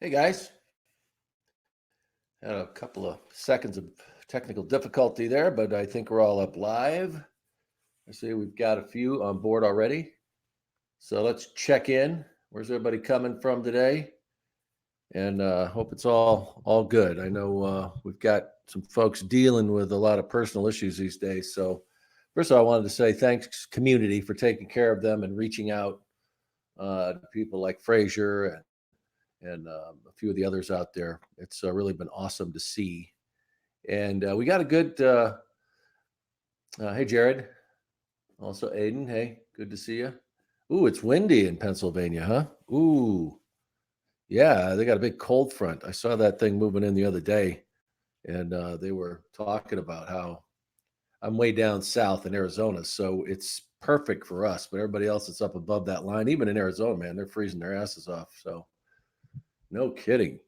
Hey guys, had a couple of seconds of technical difficulty there, but I think we're all up live. I see we've got a few on board already. So let's check in. Where's everybody coming from today? And hope it's all good. I know we've got some folks dealing with a lot of personal issues these days. So first of all, I wanted to say thanks, community, for taking care of them and reaching out to people like Frazier and a few of the others out there. It's really been awesome to see. And we got a good, hey, Jared. Also, Aiden. Hey, good to see you. Ooh, it's windy in Pennsylvania, huh? Ooh, yeah, they got a big cold front. I saw that thing moving in the other day, and they were talking about how I'm way down south in Arizona, so it's perfect for us. But everybody else that's up above that line, even in Arizona, man, they're freezing their asses off. So, no kidding.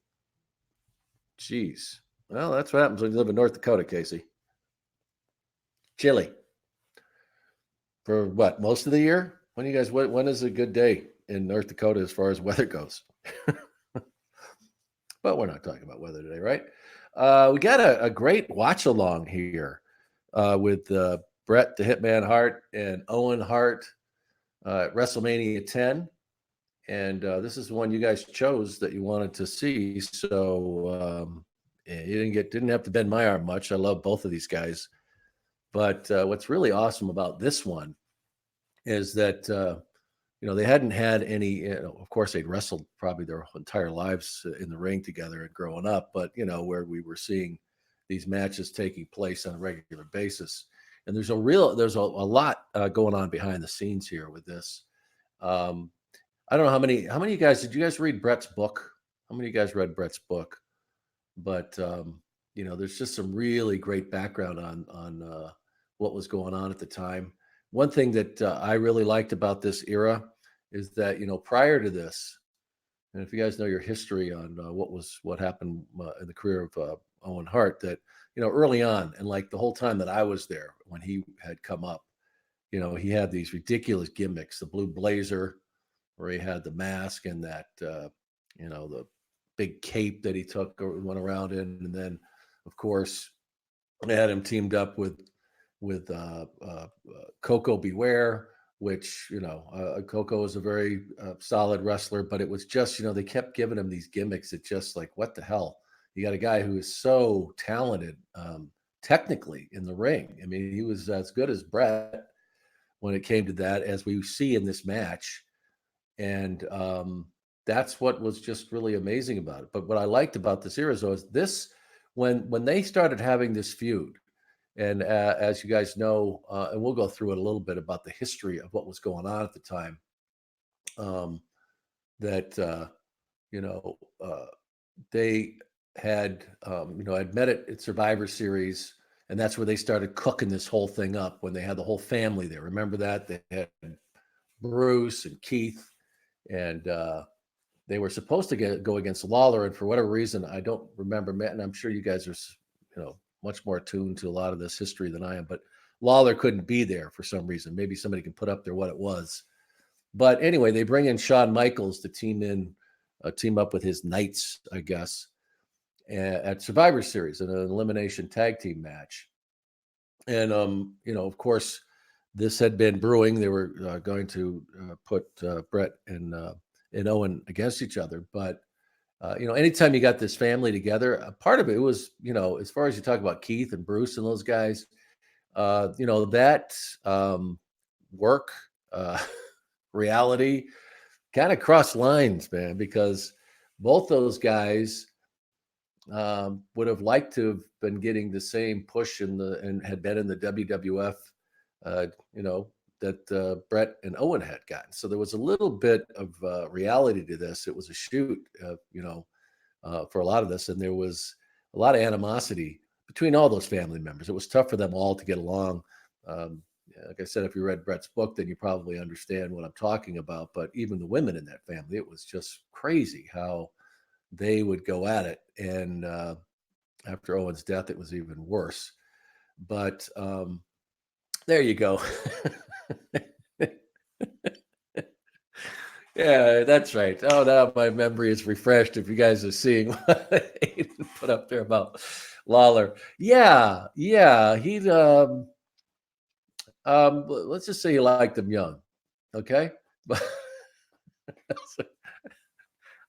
Jeez. Well, that's what happens when you live in North Dakota, Casey. Chilly. For what, most of the year? When you guys, when is a good day in North Dakota as far as weather goes? But we're not talking about weather today, right? We got a great watch along here with Bret the Hitman Hart and Owen Hart at WrestleMania 10. And this is the one you guys chose that you wanted to see. So yeah, you didn't have to bend my arm much. I love both of these guys. But what's really awesome about this one is that they hadn't had any. Of course, they'd wrestled probably their entire lives in the ring together and growing up, but where we were seeing these matches taking place on a regular basis. And there's a lot going on behind the scenes here with this. I don't know how many guys did you guys read Bret's book? How many of you guys read Bret's book? But there's just some really great background on what was going on at the time. One thing that I really liked about this era is that prior to this, and if you guys know your history on what happened in the career of Owen Hart, that early on and like the whole time that I was there when he had come up, he had these ridiculous gimmicks, the blue blazer, where he had the mask and that the big cape that he took or went around in, and then of course they had him teamed up with Coco Beware, which Coco is a very solid wrestler, but it was just they kept giving him these gimmicks that just like, what the hell? You got a guy who is so talented technically in the ring. I mean, he was as good as Bret when it came to that, as we see in this match, and that's what was just really amazing about it. But what I liked about this era is this, when they started having this feud. And as you guys know, and we'll go through it a little bit about the history of what was going on at the time, that they had I'd met it at Survivor Series, and that's where they started cooking this whole thing up when they had the whole family there. Remember that they had Bruce and Keith, and they were supposed to go against Lawler, and for whatever reason, I don't remember. And I'm sure you guys are much more attuned to a lot of this history than I am, but Lawler couldn't be there for some reason. Maybe somebody can put up there what it was. But anyway, they bring in Shawn Michaels to team up with his Knights, I guess, at Survivor Series in an elimination tag team match. And of course, this had been brewing. They were going to put Bret and Owen against each other, but anytime you got this family together, a part of it was, as far as you talk about Keith and Bruce and those guys, that work, reality kind of crossed lines, man, because both those guys would have liked to have been getting the same push and had been in the WWF, that Bret and Owen had gotten. So there was a little bit of reality to this. It was a shoot, for a lot of this, and there was a lot of animosity between all those family members. It was tough for them all to get along. Like I said, if you read Bret's book, then you probably understand what I'm talking about. But even the women in that family, it was just crazy how they would go at it. And after Owen's death, it was even worse. But there you go. Yeah, that's right. Oh, now my memory is refreshed. If you guys are seeing what he put up there about Lawler, yeah, yeah, let's just say he liked him young, okay? But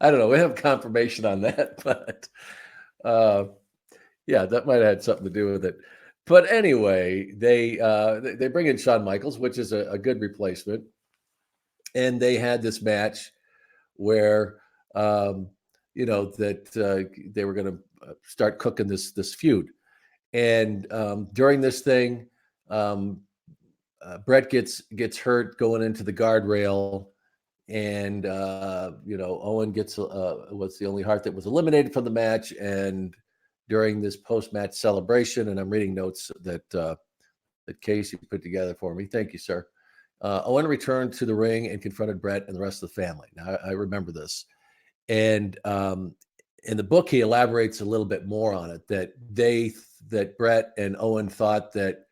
I don't know. We have confirmation on that, but uh, yeah, that might have had something to do with it. But anyway, they bring in Shawn Michaels, which is a good replacement, and they had this match where um, that they were going to start cooking this feud. And during this thing, um, Bret gets hurt going into the guardrail, and Owen gets was the only Hart that was eliminated from the match. And during this post match celebration, and I'm reading notes that Casey put together for me. Thank you, sir. Owen returned to the ring and confronted Bret and the rest of the family. Now, I remember this. And in the book, he elaborates a little bit more on it, that Bret and Owen thought that,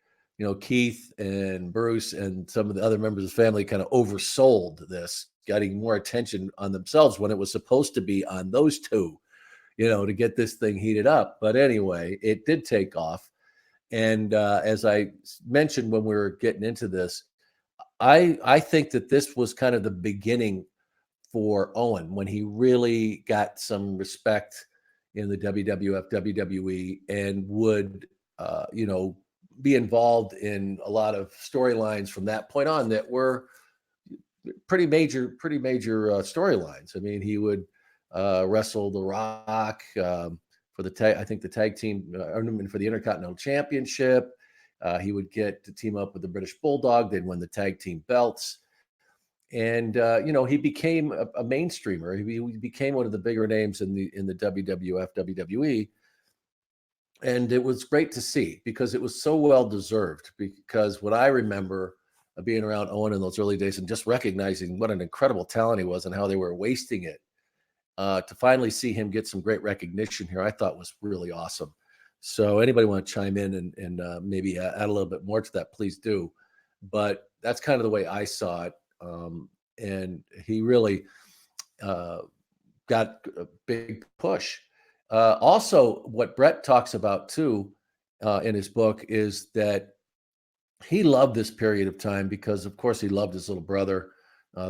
Keith and Bruce and some of the other members of the family kind of oversold this, getting more attention on themselves when it was supposed to be on those two, to get this thing heated up. But anyway, it did take off. And as I mentioned when we were getting into this, I think that this was kind of the beginning for Owen when he really got some respect in the WWF, WWE, and would, be involved in a lot of storylines from that point on that were pretty major storylines. I mean, he would wrestle The Rock for the tag. I think the tag team, for the Intercontinental Championship. He would get to team up with the British Bulldog. They'd win the tag team belts. And he became a mainstreamer. He became one of the bigger names in the WWF, WWE, and it was great to see because it was so well deserved. Because what I remember being around Owen in those early days and just recognizing what an incredible talent he was and how they were wasting it, to finally see him get some great recognition here, I thought was really awesome. So anybody want to chime in and maybe add a little bit more to that, please do. But that's kind of the way I saw it. And he really uh, got a big push. Also, what Bret talks about too in his book is that he loved this period of time because, of course, he loved his little brother.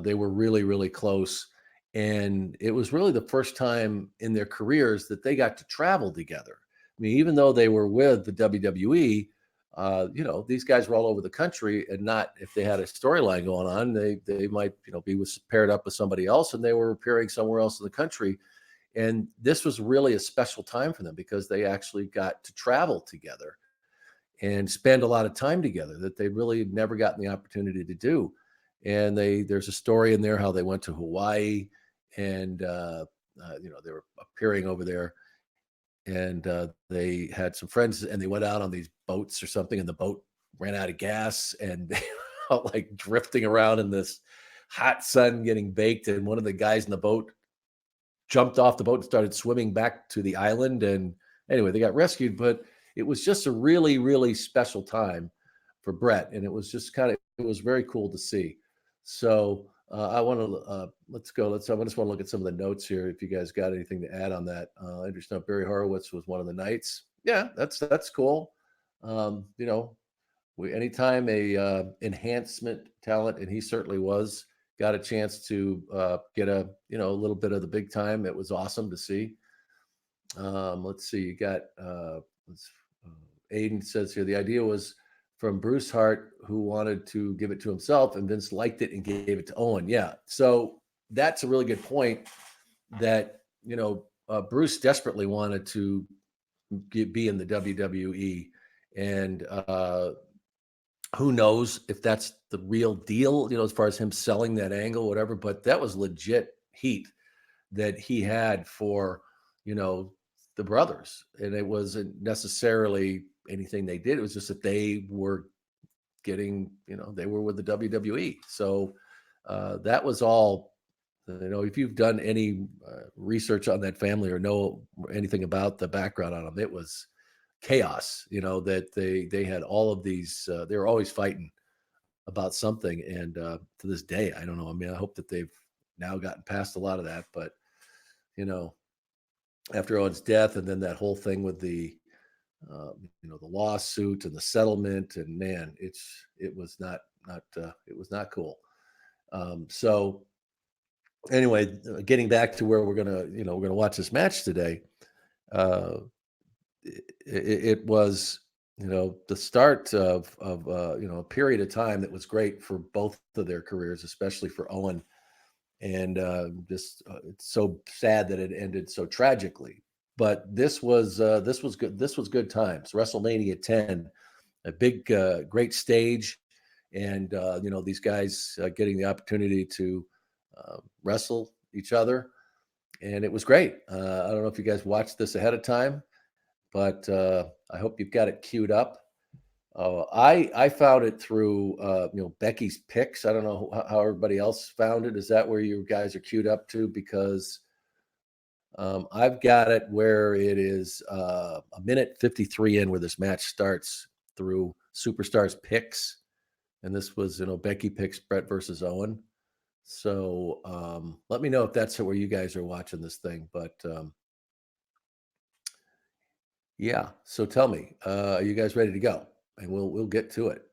They were really, really close. And it was really the first time in their careers that they got to travel together. I mean, even though they were with the WWE, these guys were all over the country, and not if they had a storyline going on, they might, be paired up with somebody else, and they were appearing somewhere else in the country. And this was really a special time for them because they actually got to travel together and spend a lot of time together that they really had never gotten the opportunity to do. And there's a story in there how they went to Hawaii, and they were appearing over there, and they had some friends, and they went out on these boats or something, and the boat ran out of gas, and they were like drifting around in this hot sun getting baked. And one of the guys in the boat jumped off the boat and started swimming back to the island. And anyway, they got rescued, but it was just a really, really special time for Bret. And it was just it was very cool to see. So I want to, let's go. I just want to look at some of the notes here. If you guys got anything to add on that, I understand Barry Horowitz was one of the knights. Yeah, that's cool. You know, anytime a enhancement talent, and he certainly was, got a chance to get a little bit of the big time. It was awesome to see. Let's see, you got Aiden says here the idea was from Bruce Hart, who wanted to give it to himself, and Vince liked it and gave it to Owen. Yeah, so that's a really good point. That Bruce desperately wanted to be in the WWE, and who knows if that's the real deal, as far as him selling that angle, whatever, but that was legit heat that he had for, the brothers. And it wasn't necessarily anything they did. It was just that they were getting, they were with the WWE. So that was all, if you've done any research on that family or know anything about the background on them, it was chaos, that they had all of these, they were always fighting about something. And to this day, I don't know. I mean, I hope that they've now gotten past a lot of that, but you know, after Owen's death, and then that whole thing with the the lawsuit and the settlement, and man, it was not cool. So anyway, getting back to where we're gonna watch this match today. Uh, it was the start of a period of time that was great for both of their careers, especially for Owen. And just it's so sad that it ended so tragically. But this was good. This was good times. WrestleMania 10, a big great stage, and these guys getting the opportunity to wrestle each other, and it was great. I don't know if you guys watched this ahead of time, but I hope you've got it queued up. I found it through Becky's picks. I don't know how everybody else found it. Is that where you guys are queued up to? Because I've got it where it is a minute 53 in where this match starts through Superstars picks, and this was Becky picks Bret versus Owen. So let me know if that's where you guys are watching this thing. But yeah, so tell me, are you guys ready to go? And we'll get to it.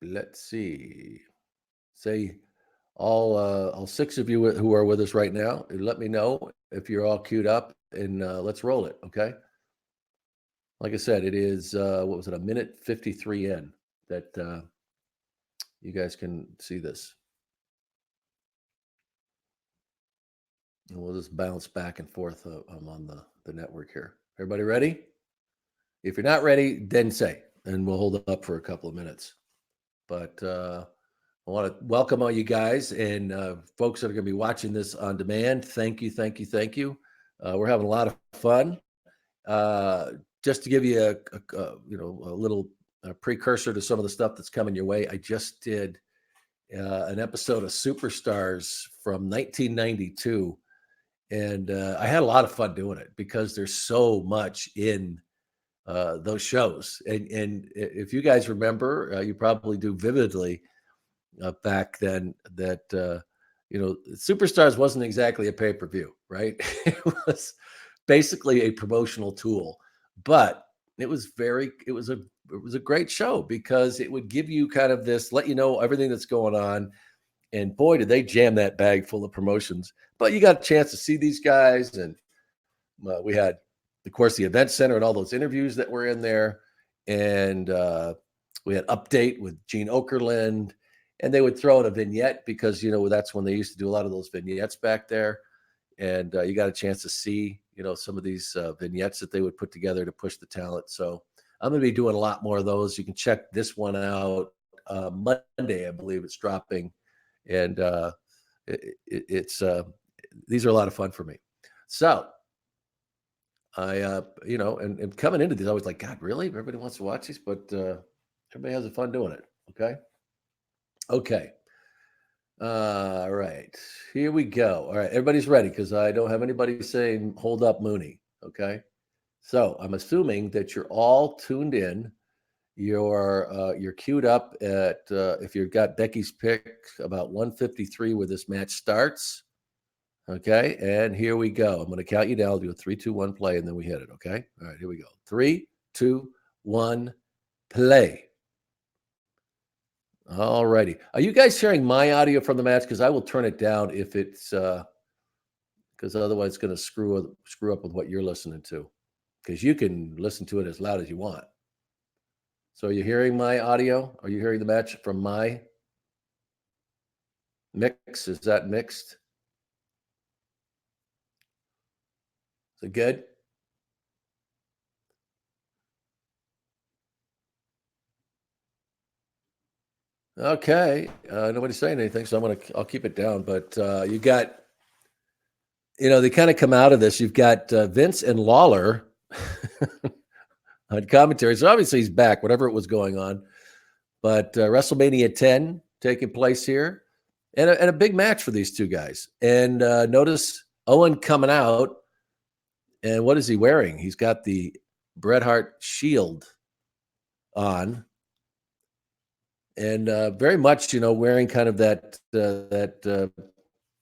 Let's see. Say all six of you who are with us right now, let me know if you're all queued up, and let's roll it. Okay. Like I said, it is what was it, a minute 53 in that you guys can see this. And we'll just bounce back and forth on the network here. Everybody ready? If you're not ready, then say, and we'll hold it up for a couple of minutes. But I want to welcome all you guys and folks that are going to be watching this on demand. Thank you, thank you, thank you. We're having a lot of fun. Just to give you a little precursor to some of the stuff that's coming your way, I just did an episode of Superstars from 1992, and I had a lot of fun doing it because there's so much in those shows. And if you guys remember, you probably do vividly. Back then, that Superstars wasn't exactly a pay-per-view, right? It was basically a promotional tool, but it was a great show because it would give you kind of this, let you know everything that's going on. And boy, did they jam that bag full of promotions. But you got a chance to see these guys, and we had, of course, the event center and all those interviews that were in there, and we had Update with Gene Okerlund. And they would throw in a vignette because, that's when they used to do a lot of those vignettes back there. And you got a chance to see, some of these vignettes that they would put together to push the talent. So I'm going to be doing a lot more of those. You can check this one out Monday, I believe it's dropping. And it's these are a lot of fun for me. So I, and coming into these, I was like, God, really? Everybody wants to watch these, but everybody has fun doing it. Okay. Okay. All right. Here we go. All right. Everybody's ready because I don't have anybody saying, hold up, Mooney. Okay. So I'm assuming that you're all tuned in. You're queued up at, if you've got Becky's pick, about 153 where this match starts. Okay. And here we go. I'm going to count you down. I'll do a 3, 2, 1 play, and then we hit it. Okay. All right. Here we go. 3, 2, 1 play. All righty. Are you guys hearing my audio from the match? Because I will turn it down if it's because otherwise it's going to screw up with what you're listening to. Because you can listen to it as loud as you want. So are you hearing my audio? Are you hearing the match from my mix? Is that mixed? Is it good? Okay. Nobody's saying anything, so I'll keep it down. But you got, they kind of come out of this. You've got Vince and Lawler on commentary. So obviously he's back, whatever it was going on. But WrestleMania 10 taking place here, and a big match for these two guys. And notice Owen coming out, and what is he wearing? He's got the Bret Hart shield on, and very much, wearing kind of that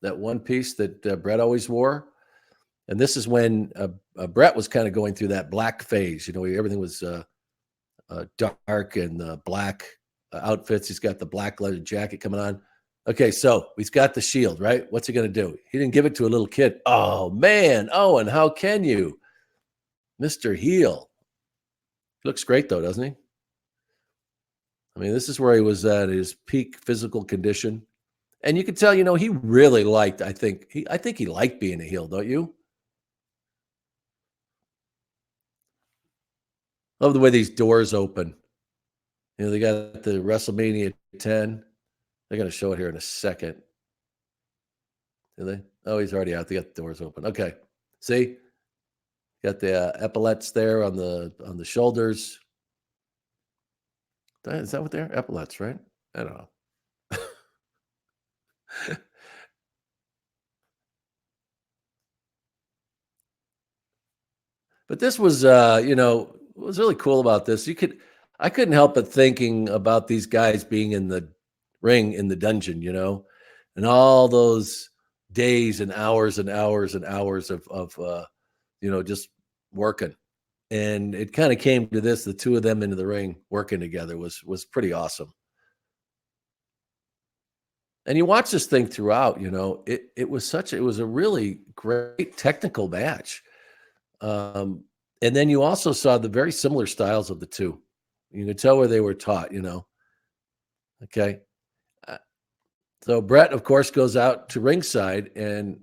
that one piece that Bret always wore. And this is when Bret was kind of going through that black phase. Everything was dark and black outfits. He's got the black leather jacket coming on. Okay, so he's got the shield, right? What's he going to do? He didn't give it to a little kid. Oh, man. Owen, how can you? Mr. Heel. Looks great, though, doesn't he? I mean, this is where he was at his peak physical condition. And you can tell, he really liked, I think he liked being a heel, don't you? Love the way these doors open. They got the WrestleMania 10. They're going to show it here in a second. Do they? Oh, he's already out. They got the doors open. Okay. See? Got the epaulets there on the shoulders. Is that what they're? Epaulets, right? I don't know. But this was, what was really cool about this, I couldn't help but thinking about these guys being in the ring in the dungeon, and all those days and hours and hours and hours of just working. And it kind of came to this, the two of them into the ring working together was pretty awesome. And you watch this thing throughout, it was a really great technical match. And then you also saw the very similar styles of the two. You could tell where they were taught, Okay. So Bret, of course, goes out to ringside, and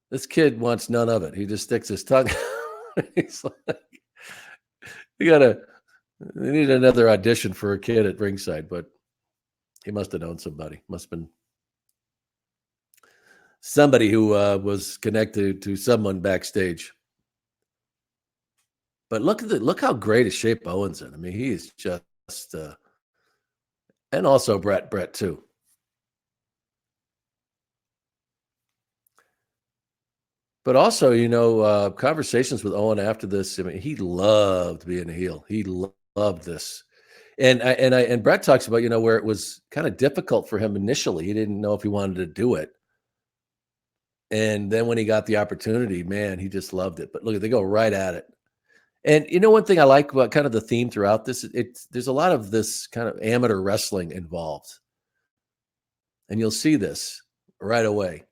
this kid wants none of it. He just sticks his tongue. He's like, they need another audition for a kid at ringside, but he must have known somebody. Must have been somebody who was connected to someone backstage. But look how great a shape Owen's in. I mean, he is just, and also Bret too. But also, conversations with Owen after this. I mean, he loved being a heel. He loved this, and Bret talks about where it was kind of difficult for him initially. He didn't know if he wanted to do it, and then when he got the opportunity, man, he just loved it. But look, they go right at it. And one thing I like about kind of the theme throughout this, there's a lot of this kind of amateur wrestling involved, and you'll see this right away.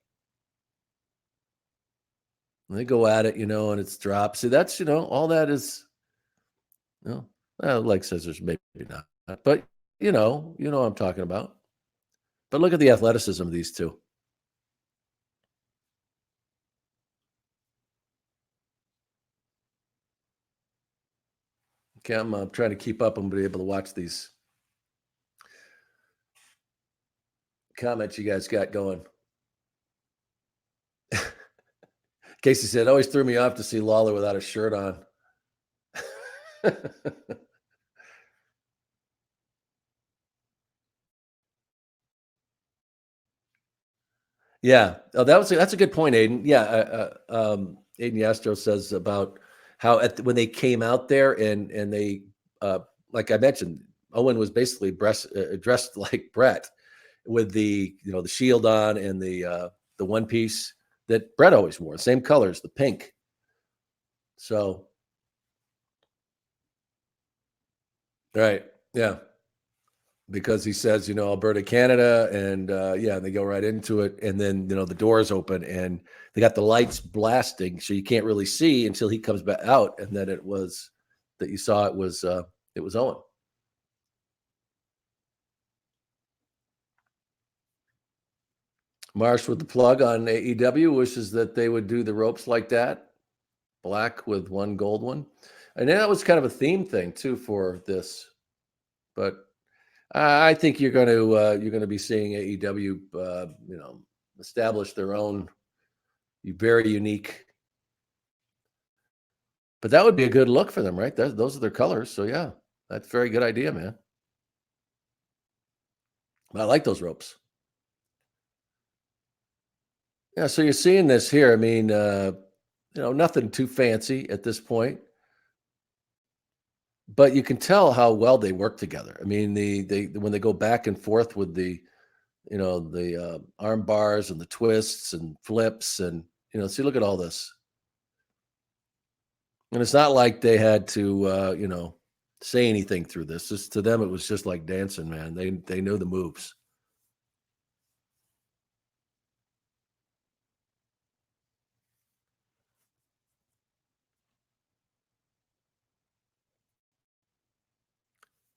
And they go at it, and it's dropped. See, that's all that is. Like scissors, maybe not, but what I'm talking about. But look at the athleticism of these two. Okay, I'm trying to keep up and be able to watch these comments you guys got going. Casey said, always threw me off to see Lawler without a shirt on. Yeah. Oh, that's a good point, Aiden. Yeah. Aiden Yastro says about how when they came out there and they, like I mentioned, Owen was basically dressed like Bret with the shield on and the one piece that Bret always wore, same colors, the pink. So, right. Yeah. Because he says, Alberta, Canada, and they go right into it. And then, the doors open and they got the lights blasting. So you can't really see until he comes back out. And then it was Owen. Marsh with the plug on AEW wishes that they would do the ropes like that, black with one gold one. And that was kind of a theme thing too for this. But I think you're going to be seeing AEW, establish their own very unique. But that would be a good look for them, right? Those are their colors. So yeah, that's a very good idea, man. I like those ropes. Yeah, so you're seeing this here. I mean, nothing too fancy at this point, but you can tell how well they work together. I mean, when they go back and forth with the the arm bars and the twists and flips, and see, look at all this. And it's not like they had to, say anything through this. Just to them, it was just like dancing, man. They knew the moves.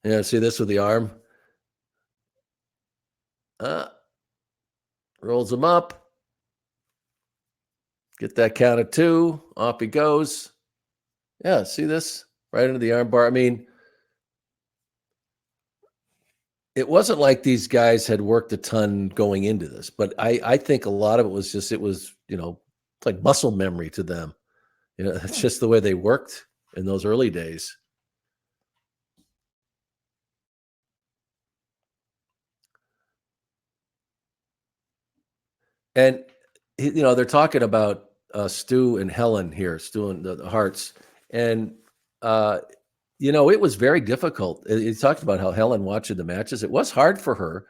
Yeah, see this with the arm. Uh, Rolls him up. Get that count of two. Off he goes. Yeah, see this right into the arm bar. I mean, it wasn't like these guys had worked a ton going into this, but I think a lot of it was just it's like muscle memory to them. It's just the way they worked in those early days. And they're talking about Stu and Helen here, Stu and the Hearts, and uh, it was very difficult. He talked about how Helen watching the matches. It was hard for her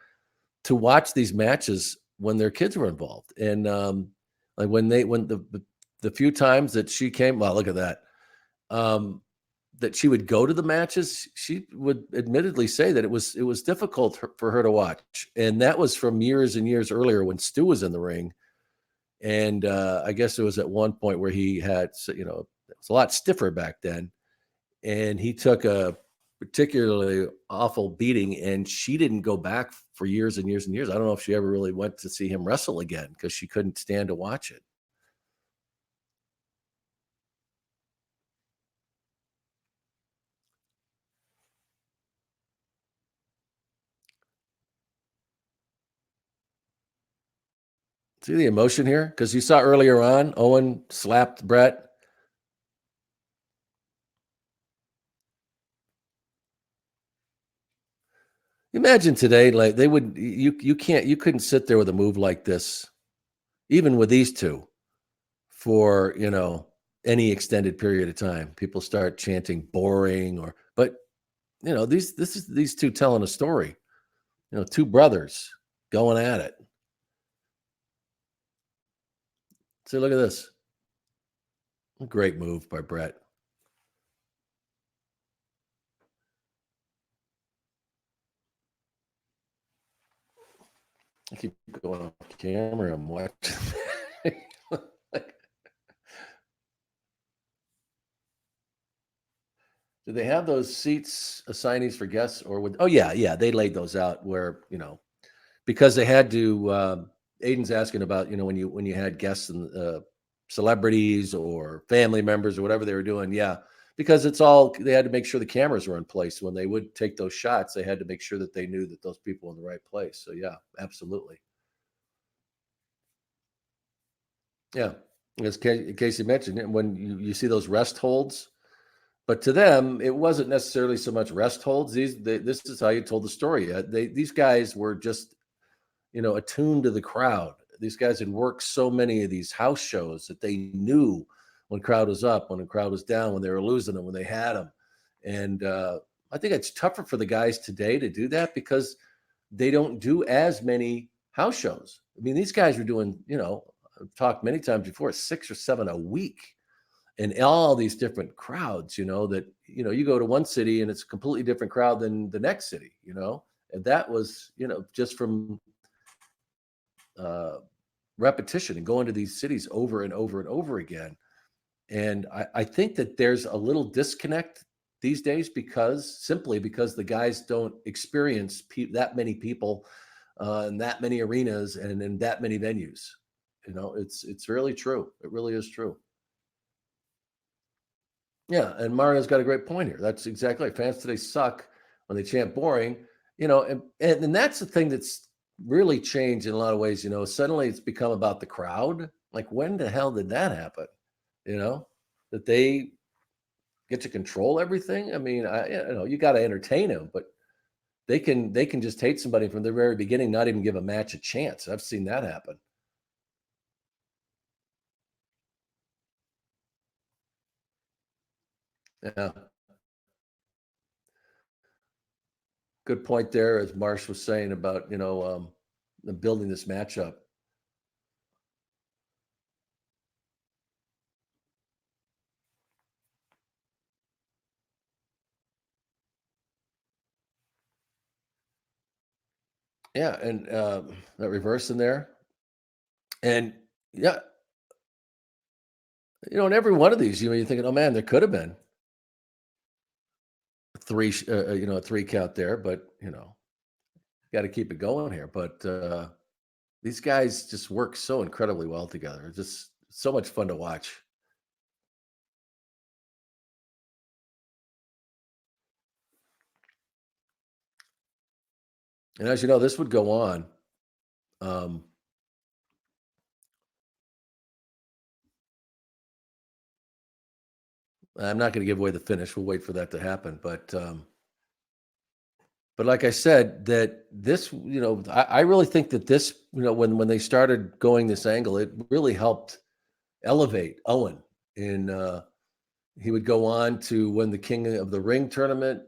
to watch these matches when their kids were involved, and like when the few times that she came, well, look at that. Um, that she would go to the matches, she would admittedly say that it was difficult for her to watch, and that was from years and years earlier when Stu was in the ring. And I guess it was at one point where he had, it was a lot stiffer back then, and he took a particularly awful beating, and she didn't go back for years and years and years. I don't know if she ever really went to see him wrestle again because she couldn't stand to watch it. See the emotion here? Because you saw earlier on, Owen slapped Bret. Imagine today, like they would, you couldn't sit there with a move like this, even with these two, for any extended period of time. People start chanting boring, but these two telling a story. Two brothers going at it. See, look at this. Great move by Bret. I keep going off camera. I'm watching. Do they have those seats assignees for guests, or would? Oh yeah, yeah, they laid those out where because they had to. Aiden's asking about when you had guests and celebrities or family members or whatever they were doing. Yeah, because it's all they had to make sure the cameras were in place when they would take those shots. They had to make sure that they knew that those people were in the right place. So yeah, absolutely. Yeah, as Casey mentioned, when you see those rest holds, but to them it wasn't necessarily so much rest holds. This is how you told the story. These guys were just attuned to the crowd. These guys had worked so many of these house shows that they knew when crowd was up, when the crowd was down, when they were losing them, when they had them. And I think it's tougher for the guys today to do that because they don't do as many house shows. I mean, these guys were doing, I've talked many times before, 6 or 7 a week and all these different crowds, that, you go to one city and it's a completely different crowd than the next city, and that was, just from uh, repetition and going to these cities over and over and over again. And I think that there's a little disconnect these days simply because the guys don't experience that many people in that many arenas and in that many venues. It's really true. It really is true. Yeah, and Mario's got a great point here. That's exactly right. Fans today suck when they chant boring, and that's the thing that's really changed in a lot of ways. Suddenly it's become about the crowd. Like, when the hell did that happen? You know, that they get to control everything. I mean, you got to entertain them, but they can just hate somebody from the very beginning, not even give a match a chance. I've seen that happen. Yeah, good point there, as Marsh was saying about and building this matchup. Yeah, and that reverse in there, and yeah, in every one of these, you're thinking, oh man, there could have been three, a 3 count there, but got to keep it going here. But these guys just work so incredibly well together. It's just so much fun to watch. And as you know, this would go on. Um, I'm not going to give away the finish. We'll wait for that to happen. But like I said, that this, I really think that this, when they started going this angle, it really helped elevate Owen. And he would go on to win the King of the Ring tournament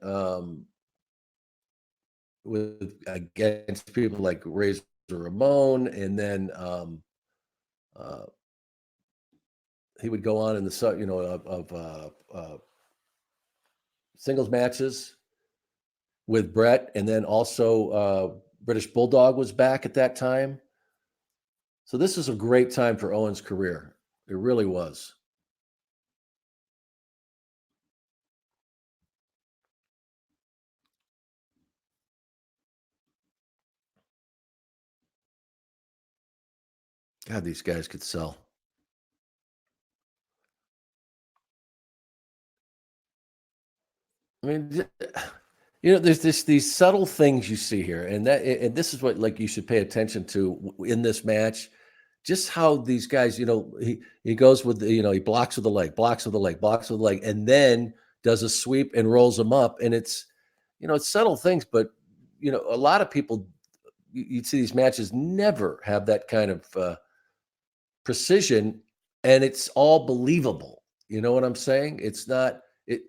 with against people like Razor Ramon, and then uh, he would go on in the singles matches with Bret, and then also British Bulldog was back at that time. So this is a great time for Owen's career. It really was. God, these guys could sell. I mean, there's these subtle things you see here, and this is what like you should pay attention to in this match. Just how these guys, he goes with he blocks with the leg, blocks with the leg, blocks with the leg, and then does a sweep and rolls them up, and it's subtle things, but a lot of people you'd see these matches never have that kind of precision, and it's all believable. You know what I'm saying? It's not it.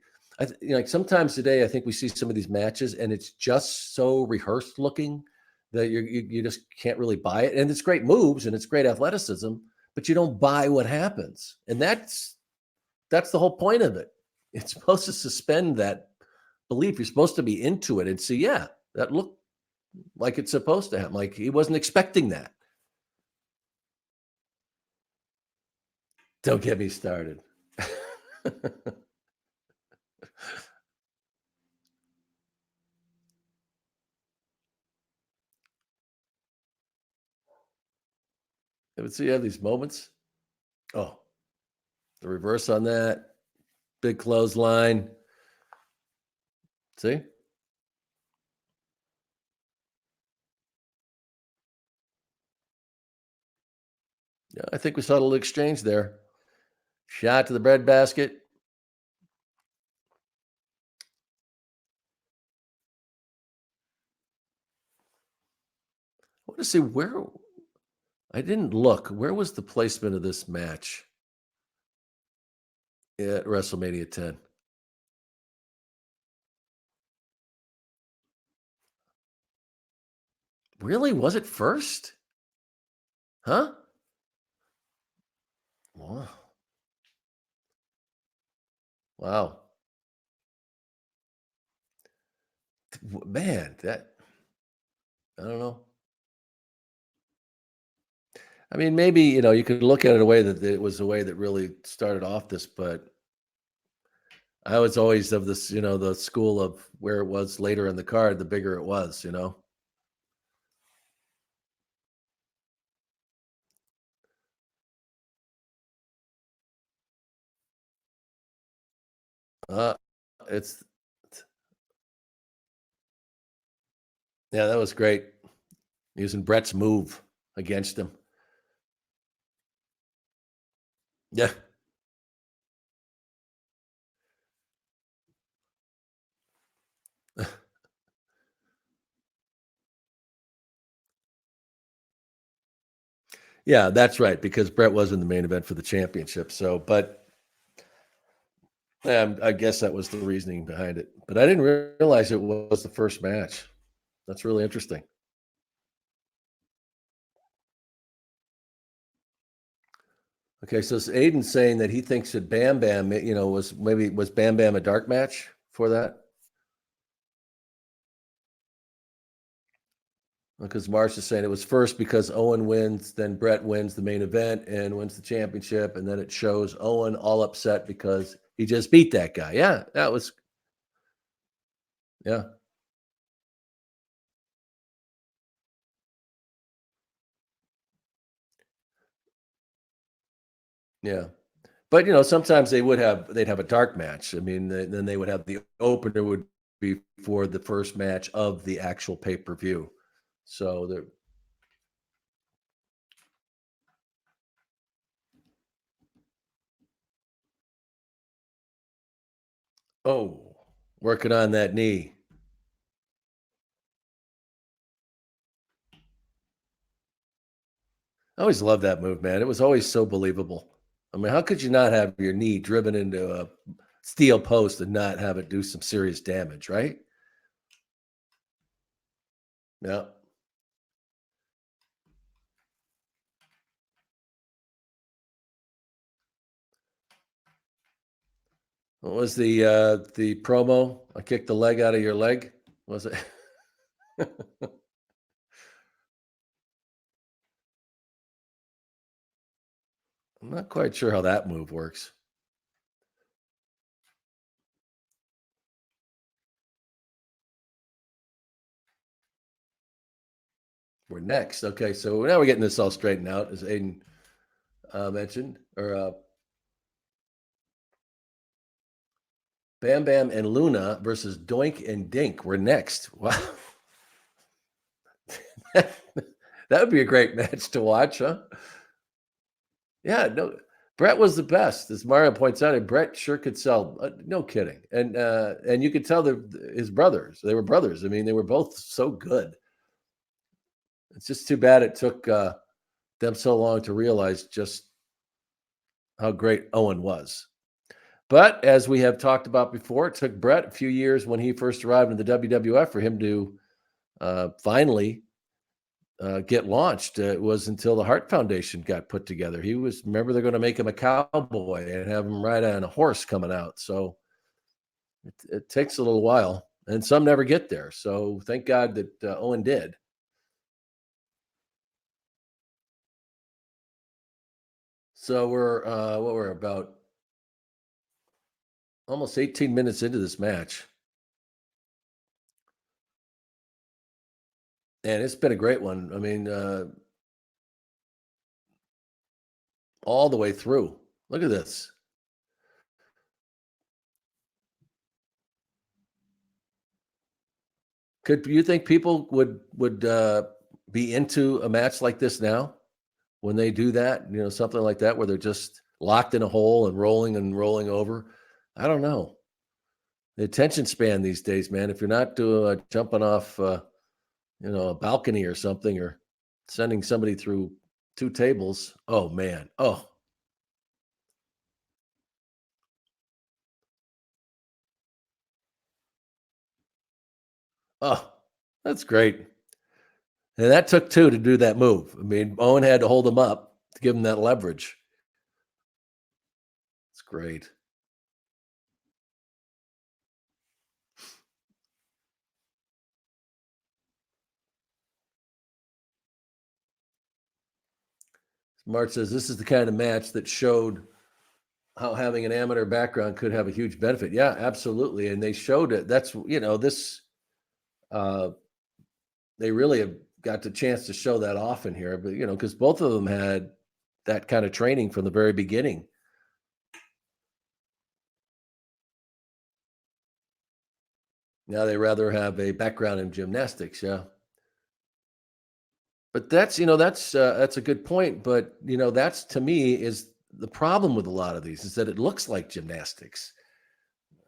Like sometimes today, I think we see some of these matches, and it's just so rehearsed looking that you just can't really buy it. And it's great moves and it's great athleticism, but you don't buy what happens, and that's the whole point of it. It's supposed to suspend that belief. You're supposed to be into it and see, yeah, that looked like it's supposed to happen. Like he wasn't expecting that. Don't get me started. But see, you have these moments. Oh, the reverse on that big clothesline. See, yeah, I think we saw a little exchange there. Shot to the breadbasket. I want to see where I didn't look. Where was the placement of this match at WrestleMania 10? Really? Was it first? Huh? Wow. Wow. Man, that I don't know. I mean, maybe, you could look at it a way that it was a way that really started off this, but I was always of this, the school of where it was later in the card, the bigger it was. Uh, it's yeah, that was great. Using Bret's move against him. Yeah. Yeah, that's right, because Bret was in the main event for the championship. So, but I guess that was the reasoning behind it. But I didn't realize it was the first match. That's really interesting. Okay, so Aiden's saying that he thinks that Bam Bam, was Bam Bam a dark match for that? Because Marsh is saying it was first because Owen wins, then Bret wins the main event and wins the championship, and then it shows Owen all upset because he just beat that guy. Yeah, that was yeah, yeah. But sometimes they'd have a dark match. I mean, then they would have the opener would be for the first match of the actual pay per view. So the oh, working on that knee. I always loved that move, man. It was always so believable. I mean, how could you not have your knee driven into a steel post and not have it do some serious damage, right? Yeah. What was the promo? I kicked the leg out of your leg. Was it? I'm not quite sure how that move works. We're next. Okay, so now we're getting this all straightened out, as Aiden mentioned. Or Bam Bam and Luna versus Doink and Dink. We're next. Wow. That would be a great match to watch, huh? Yeah, no, Bret was the best, as Mario points out, and Bret sure could sell. No kidding, and you could tell his brothers. They were brothers. I mean, they were both so good. It's just too bad it took them so long to realize just how great Owen was. But as we have talked about before, it took Bret a few years when he first arrived in the WWF for him to finally get launched. It was until the Hart Foundation got put together. Remember, they're going to make him a cowboy and have him ride on a horse coming out. So it takes a little while, and some never get there. So thank God that Owen did. So we're about almost 18 minutes into this match, and it's been a great one. I mean, all the way through. Look at this. Could you think people would be into a match like this now when they do that? Something like that where they're just locked in a hole and rolling over. I don't know. The attention span these days, man. If you're not doing jumping off, a balcony or something, or sending somebody through two tables. Oh man. Oh, that's great. And that took two to do that move. I mean, Owen had to hold him up to give him that leverage. It's great. Mart says this is the kind of match that showed how having an amateur background could have a huge benefit. Yeah, absolutely. And they showed it. That's this uh they really have got the chance to show that often here, but because both of them had that kind of training from the very beginning. Now they rather have a background in gymnastics, yeah. But that's a good point. But that's to me is the problem with a lot of these is that it looks like gymnastics.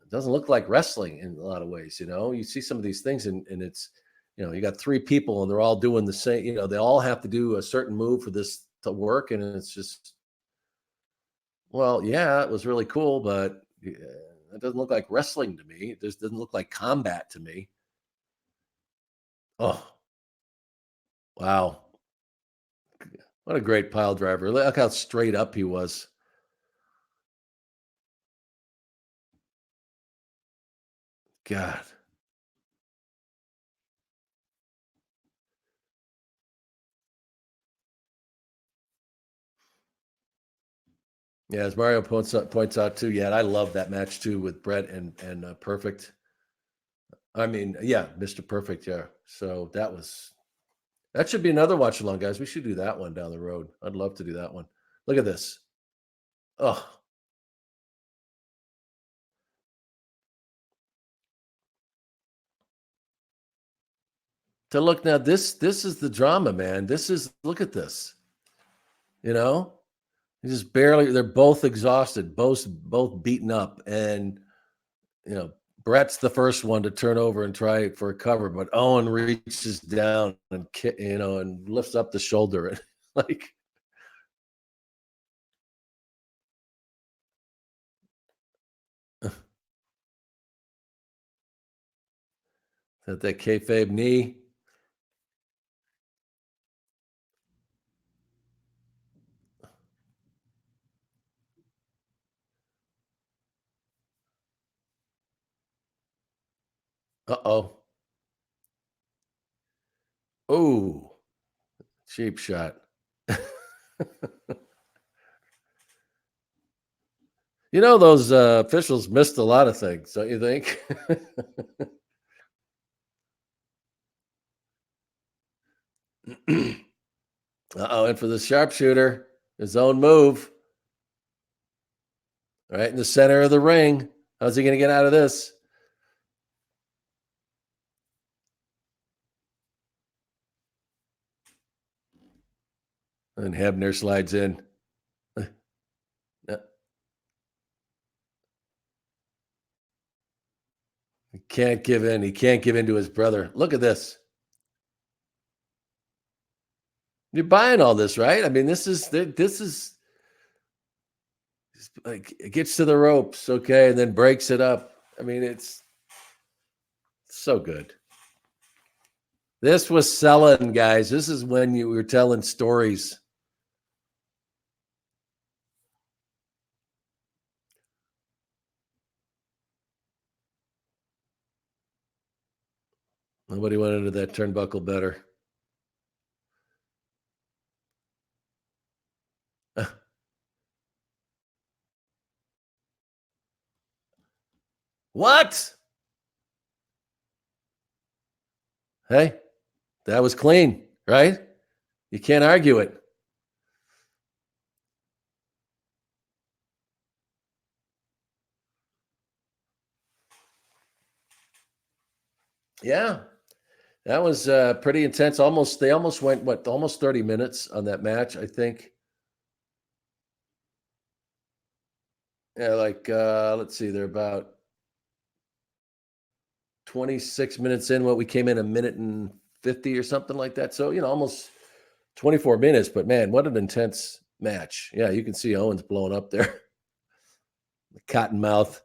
It doesn't look like wrestling in a lot of ways. You see some of these things and it's you got three people and they're all doing the same. They all have to do a certain move for this to work, and it's just well, yeah, it was really cool, but yeah, it doesn't look like wrestling to me. It just doesn't look like combat to me. Oh, wow. What a great pile driver. Look how straight up he was. God. Yeah, as Mario points out too. Yeah, I love that match too with Bret and Perfect. I mean, yeah, Mr. Perfect. Yeah. So that should be another watch along, guys. We should do that one down the road. I'd love to do that one. Look at this. Oh, to look now. This is the drama, man. This is look at this. You know, he's just barely. They're both exhausted, both beaten up, and you know, Brett's the first one to turn over and try for a cover, but Owen reaches down and and lifts up the shoulder and like that kayfabe knee. Uh-oh. Oh, cheap shot. Those officials missed a lot of things, don't you think? Uh-oh, and for the sharpshooter, his own move, right in the center of the ring. How's he going to get out of this? And Hebner slides in. Uh, He can't give in. He can't give in to his brother. Look at this. You're buying all this, right? I mean, this is like it gets to the ropes, okay, and then breaks it up. I mean, it's so good. This was selling, guys. This is when you were telling stories. Nobody went into that turnbuckle better. What? Hey, that was clean, right? You can't argue it. Yeah, that was pretty intense. They almost went almost 30 minutes on that match. I think. Yeah, like let's see, they're about 26 minutes in. What we came in a minute and 50 or something like that. So almost 24 minutes. But man, what an intense match. Yeah, you can see Owens blowing up there, the cotton mouth.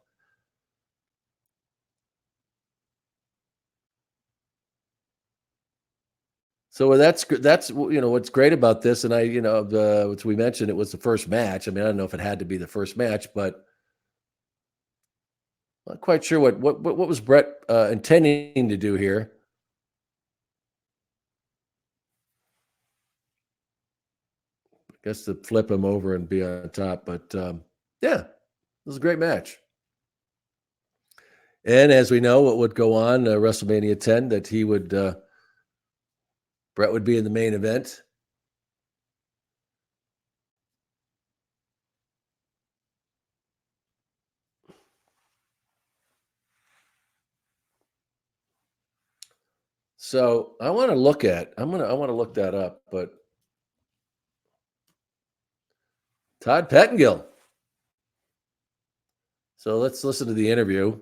So that's what's great about this, and which we mentioned, it was the first match. I mean, I don't know if it had to be the first match, but not quite sure what was Brett intending to do here. I guess to flip him over and be on top, but yeah, it was a great match. And as we know, what would go on WrestleMania 10, that Brett would be in the main event. So I want to look at I want to look that up, but Todd Pettengill. So let's listen to the interview.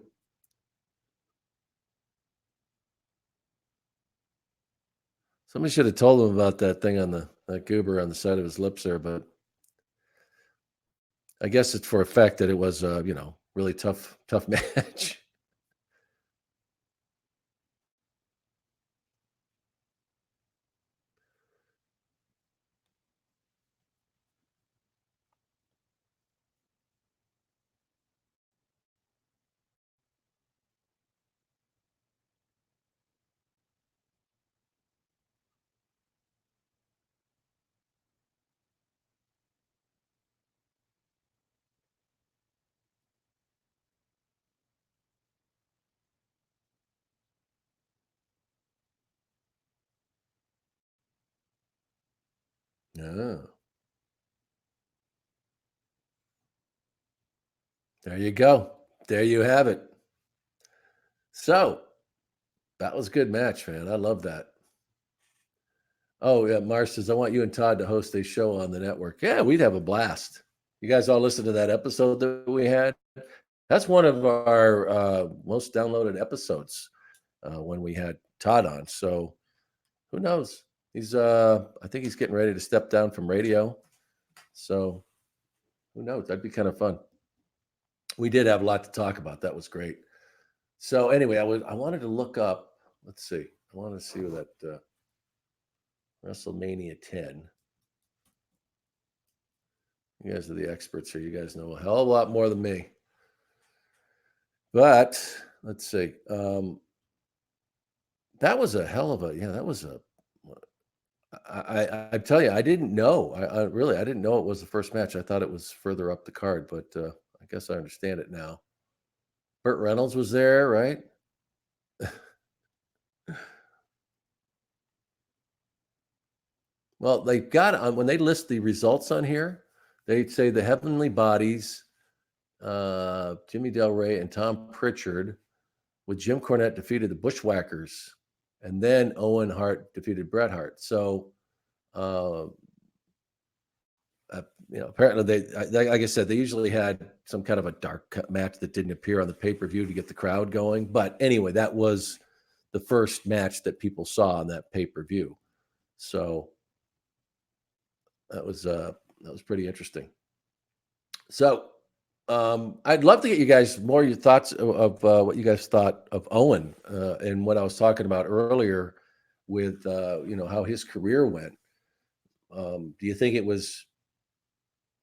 Somebody should have told him about that thing on that goober on the side of his lips there, but I guess it's for a fact that it was really tough match. Yeah. There you go. There you have it. So that was a good match, man. I love that. Oh yeah, Mars says I want you and Todd to host a show on the network. Yeah, we'd have a blast. You guys all listen to that episode that we had? That's one of our most downloaded episodes when we had Todd on. So who knows? He's I think he's getting ready to step down from radio. So who knows? That'd be kind of fun. We did have a lot to talk about. That was great. So anyway, I wanted to look up. Let's see. I wanted to see what that WrestleMania 10. You guys are the experts here. You guys know a hell of a lot more than me. But let's see. That was a hell of a That was a. I tell you, I didn't know. I didn't know it was the first match. I thought it was further up the card, but I guess I understand it now. Burt Reynolds was there, right? Well, they got on when they list the results on here. They say the Heavenly Bodies, Jimmy Del Rey, and Tom Pritchard, with Jim Cornette defeated the Bushwhackers, and then Owen Hart defeated Bret Hart. So, uh, apparently like I said, they usually had some kind of a dark match that didn't appear on the pay-per-view to get the crowd going. But anyway, that was the first match that people saw on that pay-per-view. So that was pretty interesting. So I'd love to get you guys more your thoughts of what you guys thought of Owen and what I was talking about earlier with how his career went. Do you think it was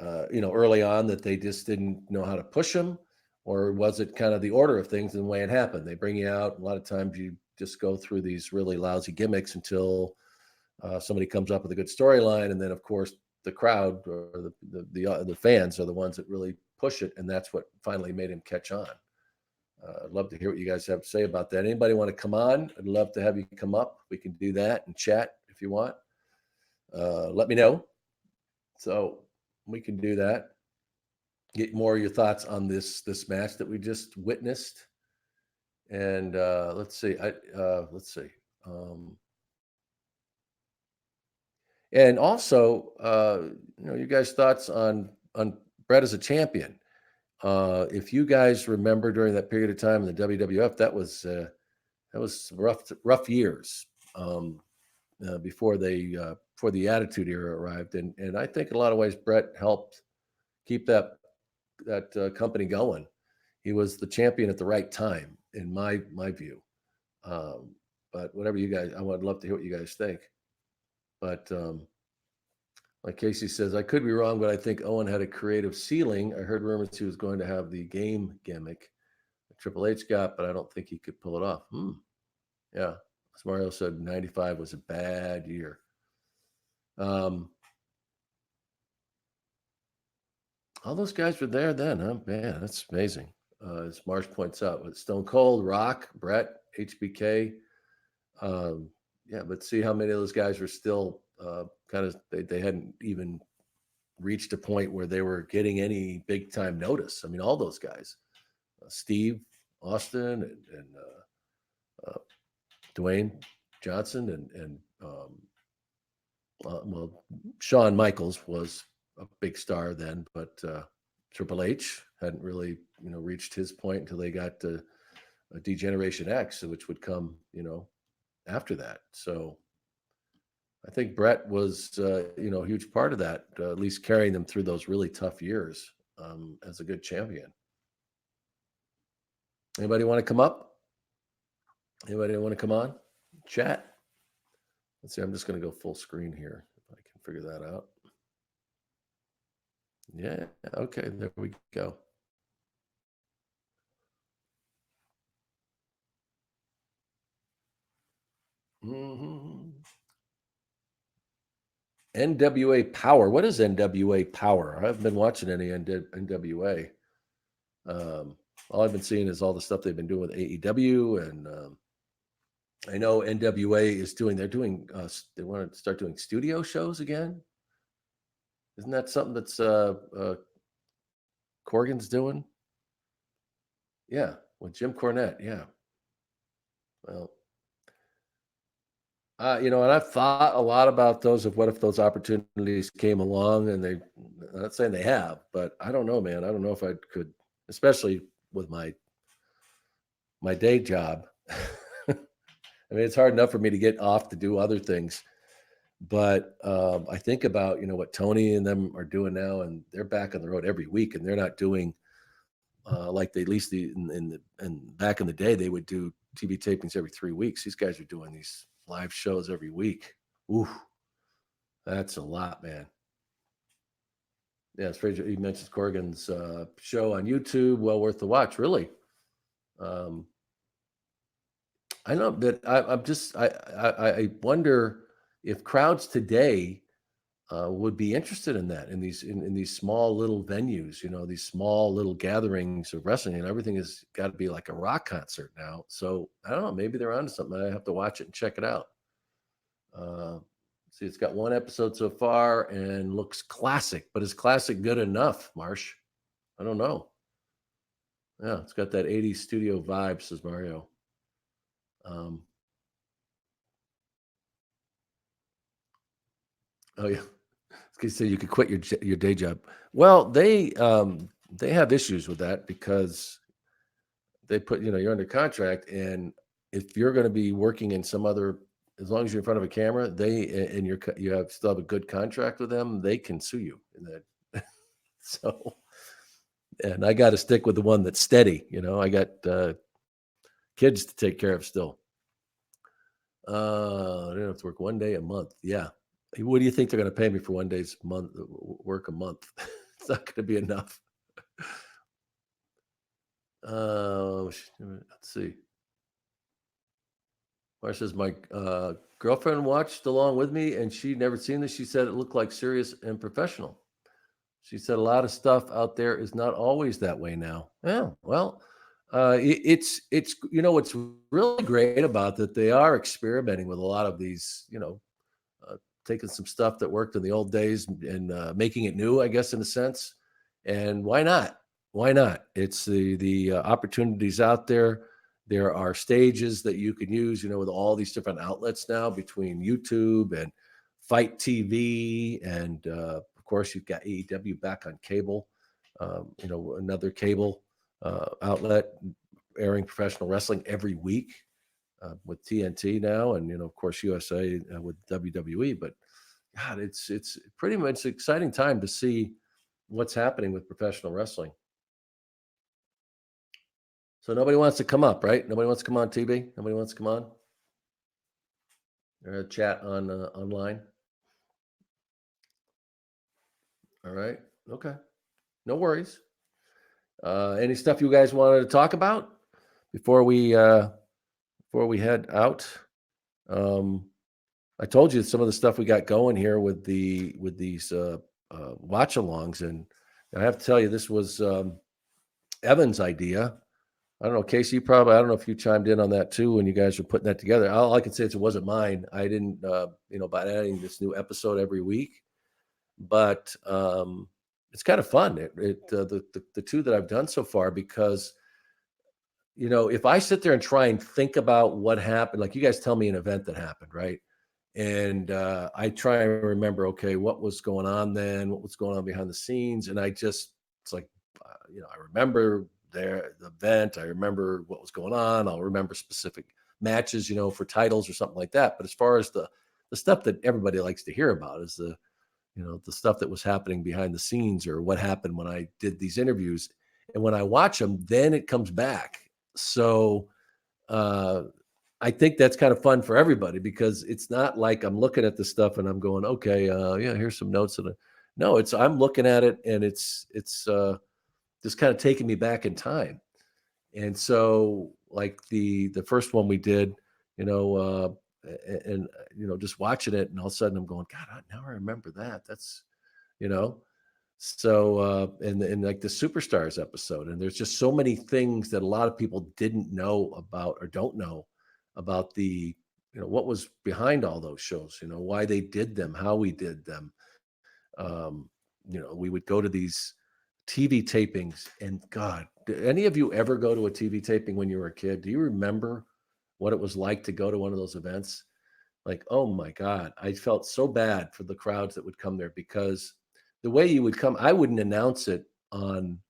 early on that they just didn't know how to push him, or was it kind of the order of things and the way it happened? They bring you out. A lot of times you just go through these really lousy gimmicks until somebody comes up with a good storyline, and then of course the crowd or the fans are the ones that really push it, and that's what finally made him catch on. I'd love to hear what you guys have to say about that. Anybody want to come on? I'd love to have you come up. We can do that and chat if you want. Let me know. So we can do that. Get more of your thoughts on this match that we just witnessed. And let's see. Let's see. And also, you guys' thoughts on Bret as a champion. If you guys remember during that period of time in the WWF, that was rough years before the Attitude Era arrived, and I think in a lot of ways Bret helped keep that company going. He was the champion at the right time, in my view. But whatever you guys, I would love to hear what you guys think. But like Casey says, I could be wrong, but I think Owen had a creative ceiling. I heard rumors he was going to have the game gimmick that Triple H got, but I don't think he could pull it off. Yeah. As Mario said, 95 was a bad year. All those guys were there then, huh? Man, that's amazing. As Marsh points out, with Stone Cold, Rock, Bret, HBK. Yeah, but see how many of those guys were still kind of, they hadn't even reached a point where they were getting any big time notice. I mean, all those guys, Steve Austin and Dwayne Johnson and well, Shawn Michaels was a big star then, but Triple H hadn't really reached his point until they got to D-Generation X, which would come after that. So I think Bret was a huge part of that, at least carrying them through those really tough years as a good champion. Anybody want to come up? Anybody want to come on? Chat. Let's see. I'm just going to go full screen here if I can figure that out. Yeah. Okay. There we go. NWA Power. What is NWA Power? I haven't been watching any NWA. All I've been seeing is all the stuff they've been doing with AEW, and I know NWA is doing. They want to start doing studio shows again. Isn't that something that's Corgan's doing? Yeah, with Jim Cornette. Yeah. Well, and I've thought a lot about those of what if those opportunities came along and I'm not saying they have, but I don't know, man. I don't know if I could, especially with my day job. I mean, it's hard enough for me to get off to do other things, but I think about what Tony and them are doing now, and they're back on the road every week, and they're not doing like they at least in back in the day they would do TV tapings every 3 weeks. These guys are doing these live shows every week. Ooh, that's a lot, man. Yeah, it's Fraser. He mentions Corgan's show on YouTube. Well worth the watch, really. Um, I know, but I'm just I wonder if crowds today would be interested in that in these small little venues, these small little gatherings of wrestling, and everything has got to be like a rock concert now. So I don't know, maybe they're onto something. I have to watch it and check it out. Uh, See, it's got one episode so far and looks classic, but is classic good enough, Marsh? I don't know. Yeah, it's got that 80s studio vibe, says Mario. Um, oh yeah, so you could quit your day job. Well, they have issues with that because they put you're under contract, and if you're going to be working in some other, as long as you're in front of a camera, and you have still have a good contract with them, they can sue you in that. So, and I got to stick with the one that's steady. I got kids to take care of still. I don't have to work one day a month. Yeah. What do you think they're going to pay me for one day's work a month? It's not going to be enough. Let's see. Marcia says my girlfriend watched along with me, and she'd never seen this. She said it looked like serious and professional. She said a lot of stuff out there is not always that way now. Yeah, well, it's what's really great about that they are experimenting with a lot of these, uh, taking some stuff that worked in the old days and making it new, I guess, in a sense. And why not? Why not? It's the opportunities out there. There are stages that you can use, with all these different outlets now between YouTube and Fight TV, and of course you've got AEW back on cable. Another cable outlet airing professional wrestling every week with TNT now, and of course USA with WWE. But God, it's pretty much an exciting time to see what's happening with professional wrestling. So nobody wants to come up, right? Nobody wants to come on TV. Nobody wants to come on or chat on online. All right, okay, no worries. Any stuff you guys wanted to talk about before we head out? Um, I told you some of the stuff we got going here with these watch-alongs, and I have to tell you, this was Evan's idea. I don't know, Casey. I don't know if you chimed in on that too when you guys were putting that together. All I can say is it wasn't mine. I didn't, by adding this new episode every week, but it's kind of fun. The two that I've done so far, because if I sit there and try and think about what happened, like you guys tell me an event that happened, right? And I try and remember, okay, what was going on then? What was going on behind the scenes? And it's like, I remember the event. I remember what was going on. I'll remember specific matches, for titles or something like that. But as far as the stuff that everybody likes to hear about is the stuff that was happening behind the scenes, or what happened when I did these interviews. And when I watch them, then it comes back. So uh, I think that's kind of fun for everybody, because it's not like I'm looking at the stuff and I'm going, okay, yeah, here's some notes. No, I'm looking at it, and it's just kind of taking me back in time. And so, like the first one we did, and just watching it, and all of a sudden I'm going, God, now I remember that. That's you know, so and like the Superstars episode, and there's just so many things that a lot of people didn't know about, or don't know about the what was behind all those shows. Why they did them, how we did them. we would go to these TV tapings, and God, did any of you ever go to a TV taping when you were a kid? Do you remember what it was like to go to one of those events? Like, oh my God, I felt so bad for the crowds that would come there because the way you would come, I wouldn't announce it on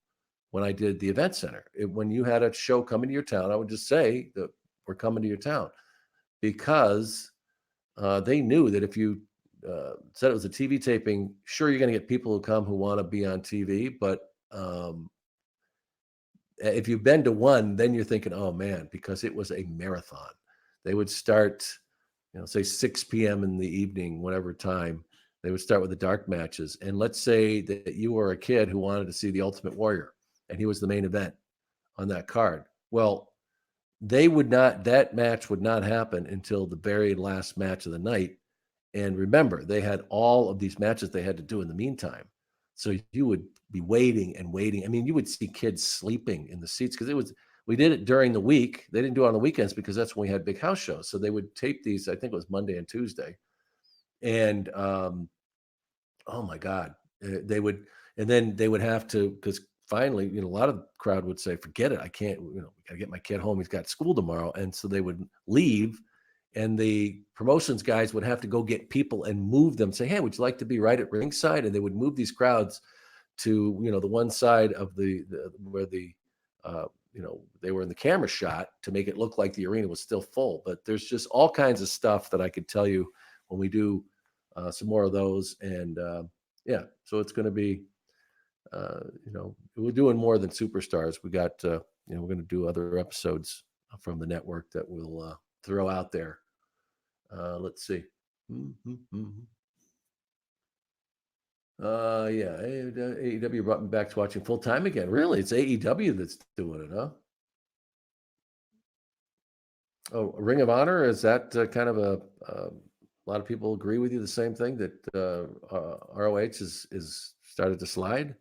when I did the event center. When you had a show coming to your town, I would just say that we're coming to your town because they knew that if you said it was a TV taping, sure, you're going to get people who come who want to be on TV, but if you've been to one, then you're thinking, oh man, because it was a marathon. They would start, say 6 p.m. in the evening, whatever time. They would start with the dark matches. And let's say that you were a kid who wanted to see the Ultimate Warrior, and he was the main event on that card. Well, that match would not happen until the very last match of the night. And remember, they had all of these matches they had to do in the meantime. So you would be waiting and waiting. I mean, you would see kids sleeping in the seats because we did it during the week. They didn't do it on the weekends because that's when we had big house shows. So they would tape these, I think it was Monday and Tuesday. And oh my God, they would, and then they would have to, because finally, a lot of the crowd would say, forget it. I can't, gotta get my kid home. He's got school tomorrow. And so they would leave, and the promotions guys would have to go get people and move them, say, hey, would you like to be right at ringside? And they would move these crowds to, the one side of where uh, they were in the camera shot to make it look like the arena was still full. But there's just all kinds of stuff that I could tell you when we do some more of those. And yeah, so it's going to be, we're doing more than superstars. We got, we're going to do other episodes from the network that we'll throw out there. Let's see. Mm-hmm. Yeah, AEW brought me back to watching full time again. Really, it's AEW that's doing it, huh? Oh, Ring of Honor, is that kind of a lot of people agree with you the same thing that ROH is started to slide?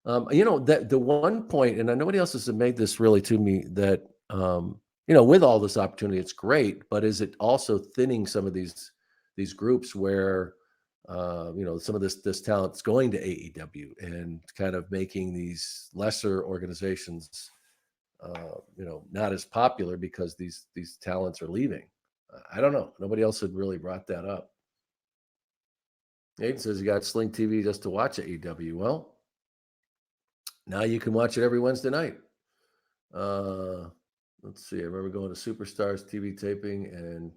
That the one point, and nobody else has made this really to me, that with all this opportunity, it's great, but is it also thinning some of these groups where some of this talent's going to AEW and kind of making these lesser organizations not as popular because these talents are leaving. I don't know. Nobody else had really brought that up. Aiden says you got Sling TV just to watch AEW. Well, now you can watch it every Wednesday night. Let's see. I remember going to Superstars TV taping and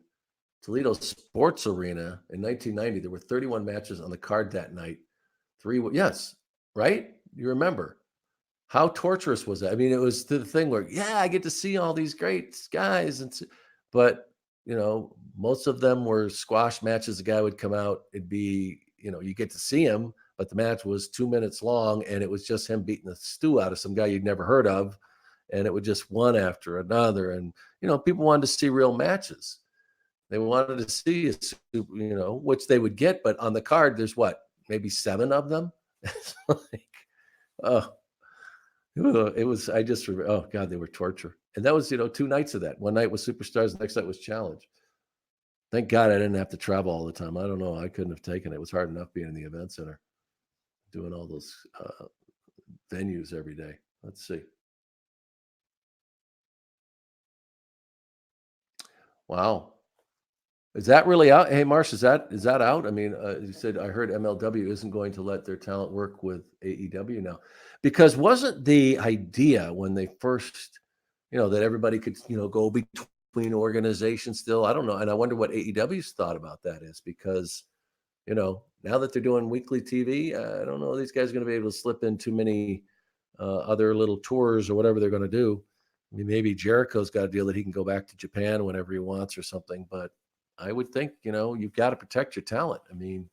Toledo Sports Arena in 1990. There were 31 matches on the card that night. Yes, right? You remember. How torturous was that? I mean, it was the thing where, yeah, I get to see all these great guys, but most of them were squash matches. The guy would come out, it'd be, you get to see him, but the match was 2 minutes long, and it was just him beating the stew out of some guy you'd never heard of, and it was just one after another. And people wanted to see real matches. They wanted to see which they would get, but on the card, there's maybe 7 of them. It's like, oh. It was, I just remember, oh God, they were torture. And that was, 2 nights of that. One night was Superstars, the next night was Challenge. Thank God I didn't have to travel all the time. I don't know. I couldn't have taken it. It was hard enough being in the event center, doing all those venues every day. Let's see. Wow. Is that really out? Hey, Marsh, is that out? I mean, you said, I heard MLW isn't going to let their talent work with AEW now, because wasn't the idea when they first, that everybody could, go between organizations still? I don't know. And I wonder what AEW's thought about that is, because, now that they're doing weekly TV, I don't know, these guys are going to be able to slip in too many other little tours or whatever they're going to do. I mean, maybe Jericho's got a deal that he can go back to Japan whenever he wants or something, but I would think, you've got to protect your talent. I mean,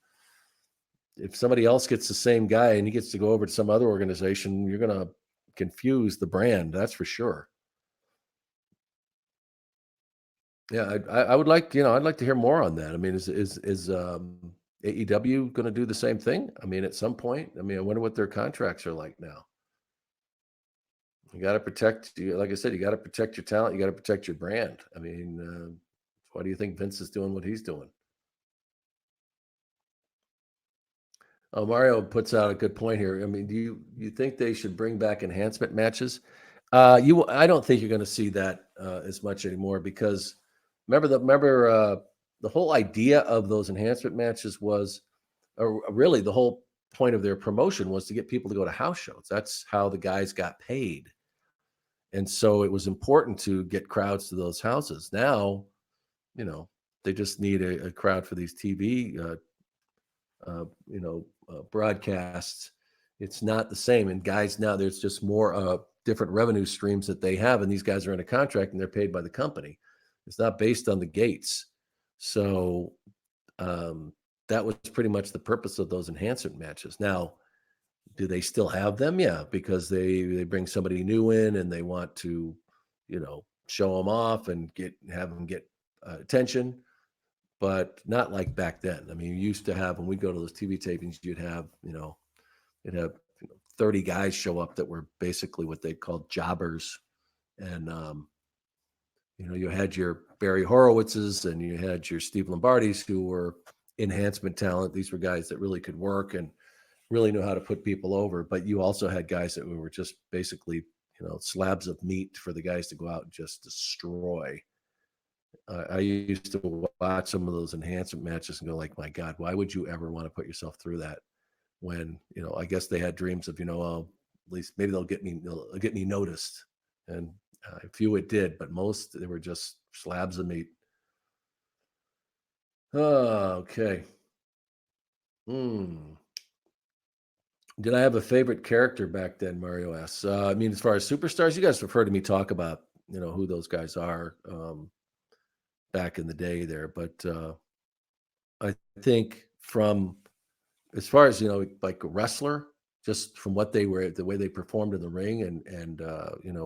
if somebody else gets the same guy and he gets to go over to some other organization, you're going to confuse the brand. That's for sure. Yeah, I would like, I'd like to hear more on that. I mean, is AEW going to do the same thing? I mean, at some point, I mean, I wonder what their contracts are like now. You got to protect, like I said, you got to protect your talent. You got to protect your brand. I mean, why do you think Vince is doing what he's doing? Oh, Mario puts out a good point here. I mean, do you think they should bring back enhancement matches? I don't think you're going to see that as much anymore because remember the whole idea of those enhancement matches was, or really the whole point of their promotion was to get people to go to house shows. That's how the guys got paid, and so it was important to get crowds to those houses. Now, you know, they just need a crowd for these TV broadcasts. It's not the same. And guys, now there's just more different revenue streams that they have, and these guys are in a contract and they're paid by the company. It's not based on the gates. So um, that was pretty much the purpose of those enhancement matches. Now, do they still have them? Yeah, because they bring somebody new in and they want to, show them off and have them get attention, but not like back then. I mean, you used to have when we go to those TV tapings, you'd have 30 guys show up that were basically what they called jobbers, and you had your Barry Horowitzes and you had your Steve Lombardis who were enhancement talent. These were guys that really could work and really knew how to put people over. But you also had guys that were just basically, slabs of meat for the guys to go out and just destroy. I used to watch some of those enhancement matches and go like, my God, why would you ever want to put yourself through that? When, I guess they had dreams of, at least maybe they'll get me noticed. And a few it did, but most they were just slabs of meat. Oh, okay. Hmm. Did I have a favorite character back then? Mario asks. I mean, as far as superstars, you guys have heard me talk about, who those guys are back in the day there. But I think from as far as like a wrestler, just from what they were, the way they performed in the ring, and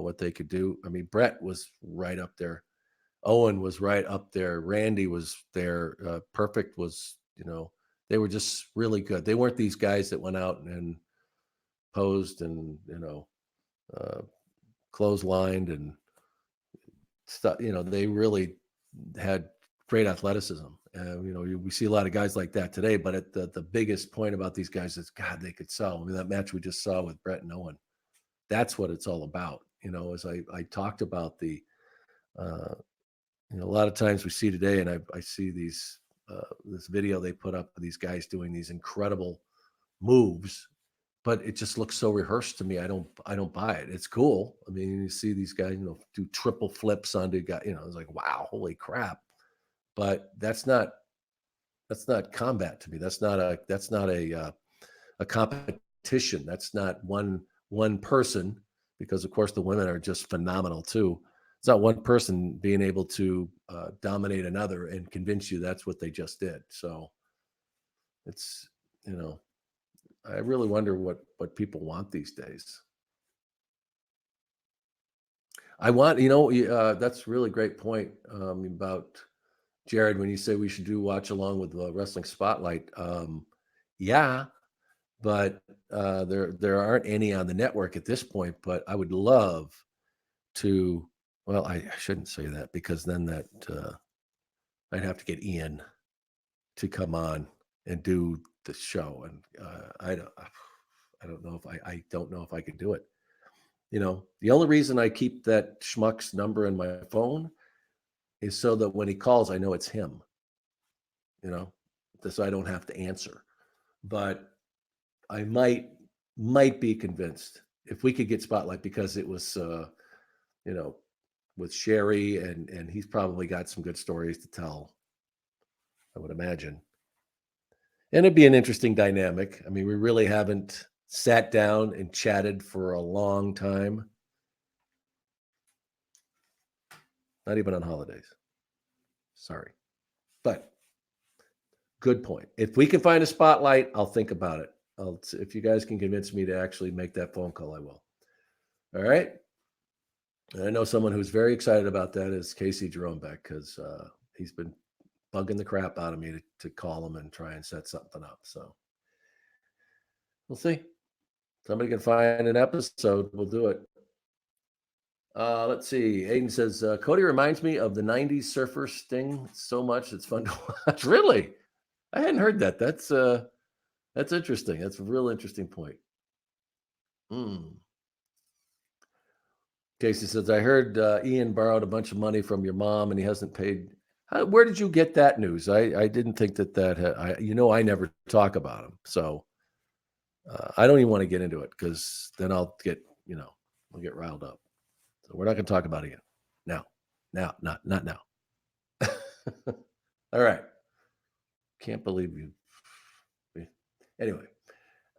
what they could do. I mean, Bret was right up there. Owen was right up there. Randy was there. Perfect was, they were just really good. They weren't these guys that went out and posed and uh, clotheslined and stuff. They really had great athleticism. We see a lot of guys like that today, but the biggest point about these guys is, God, they could sell. I mean, that match we just saw with Bret and Owen, that's what it's all about. As I talked about uh, a lot of times we see today, and I see this video they put up of these guys doing these incredible moves, but it just looks so rehearsed to me. I don't buy it. It's cool. I mean, you see these guys, do triple flips onto guy. It's like, wow, holy crap. But that's not combat to me. That's not a competition. That's not one person, because of course the women are just phenomenal too. It's not one person being able to dominate another and convince you that's what they just did. So it's you know I really wonder what people want these days. I want that's a really great point about Jared when you say we should do watch along with the wrestling spotlight. Yeah, but there aren't any on the network at this point. But I would love to. Well, I shouldn't say that because then that I'd have to get Ian to come on and do the show, and I don't know if I don't know if I could do it. The only reason I keep that schmuck's number in my phone is so that when he calls, I know it's him. You know, so I don't have to answer. But I might be convinced if we could get Spotlight because it was you know with Sherry and he's probably got some good stories to tell. I would imagine, and it'd be an interesting dynamic. I mean, we really haven't sat down and chatted for a long time, not even on holidays. Sorry, but good point. If we can find a spotlight, I'll think about it. If you guys can convince me to actually make that phone call, I will. All right. And I know someone who's very excited about that is Casey Jeromebeck because he's been bugging the crap out of me to call him and try and set something up. So we'll see. Somebody can find an episode. We'll do it. Let's see. Aiden says Cody reminds me of the '90s Surfer Sting so much. It's fun to watch. Really, I hadn't heard that. That's That's interesting. That's a real interesting point. Hmm. Casey says, I heard Ian borrowed a bunch of money from your mom and he hasn't paid. Where did you get that news? I didn't think I never talk about him. So I don't even want to get into it because then I'll get riled up. So we're not going to talk about it again. Not now. All right. Can't believe you. Anyway,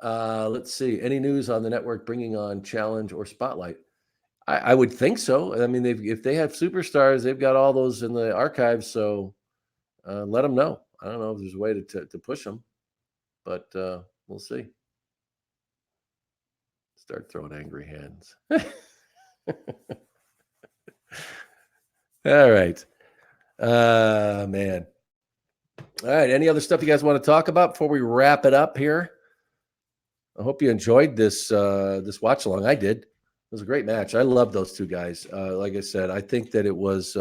let's see. Any news on the network bringing on Challenge or Spotlight? I would think so. I mean, if they have superstars, they've got all those in the archives. So let them know. I don't know if there's a way to push them, but we'll see. Start throwing angry hands. All right. Man. All right. Any other stuff you guys want to talk about before we wrap it up here? I hope you enjoyed this watch along. I did. It was a great match. I love those two guys. Like I said, I think that it was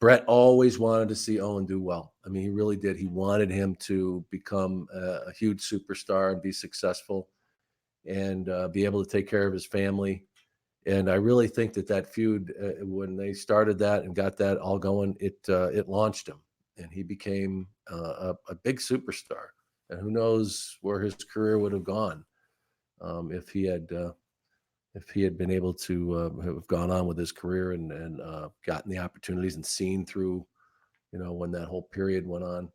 Bret always wanted to see Owen do well. I mean, he really did. He wanted him to become a huge superstar and be successful and be able to take care of his family. And I really think that feud, when they started that and got that all going, it launched him, and he became a big superstar. And who knows where his career would have gone if he had been able to have gone on with his career and gotten the opportunities and seen through, when that whole period went on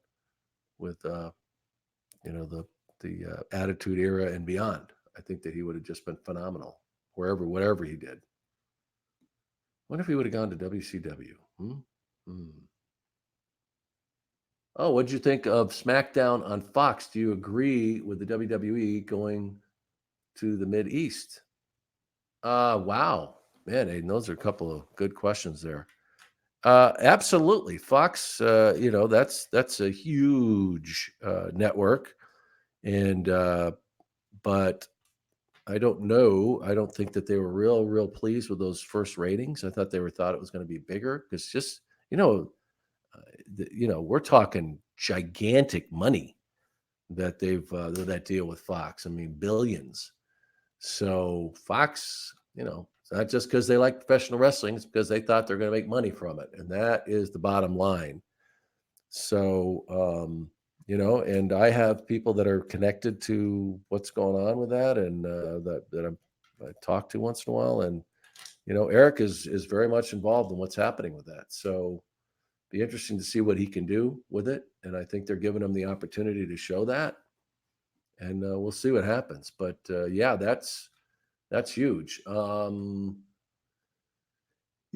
with the Attitude Era and beyond. I think that he would have just been phenomenal whatever he did. What if he would have gone to WCW? Hmm. Oh, what'd you think of SmackDown on Fox? Do you agree with the WWE going to the Mid East? Wow, man, Aiden, those are a couple of good questions there. Absolutely, Fox. That's a huge network, and but I don't know. I don't think that they were real pleased with those first ratings. I thought thought it was going to be bigger because just you know, we're talking gigantic money that that deal with Fox. I mean, billions. So Fox, it's not just because they like professional wrestling; it's because they thought they're going to make money from it, and that is the bottom line. So, and I have people that are connected to what's going on with that, and I talk to once in a while, and Eric is very much involved in what's happening with that. So, be interesting to see what he can do with it, and I think they're giving him the opportunity to show that, and we'll see what happens. But yeah, that's huge.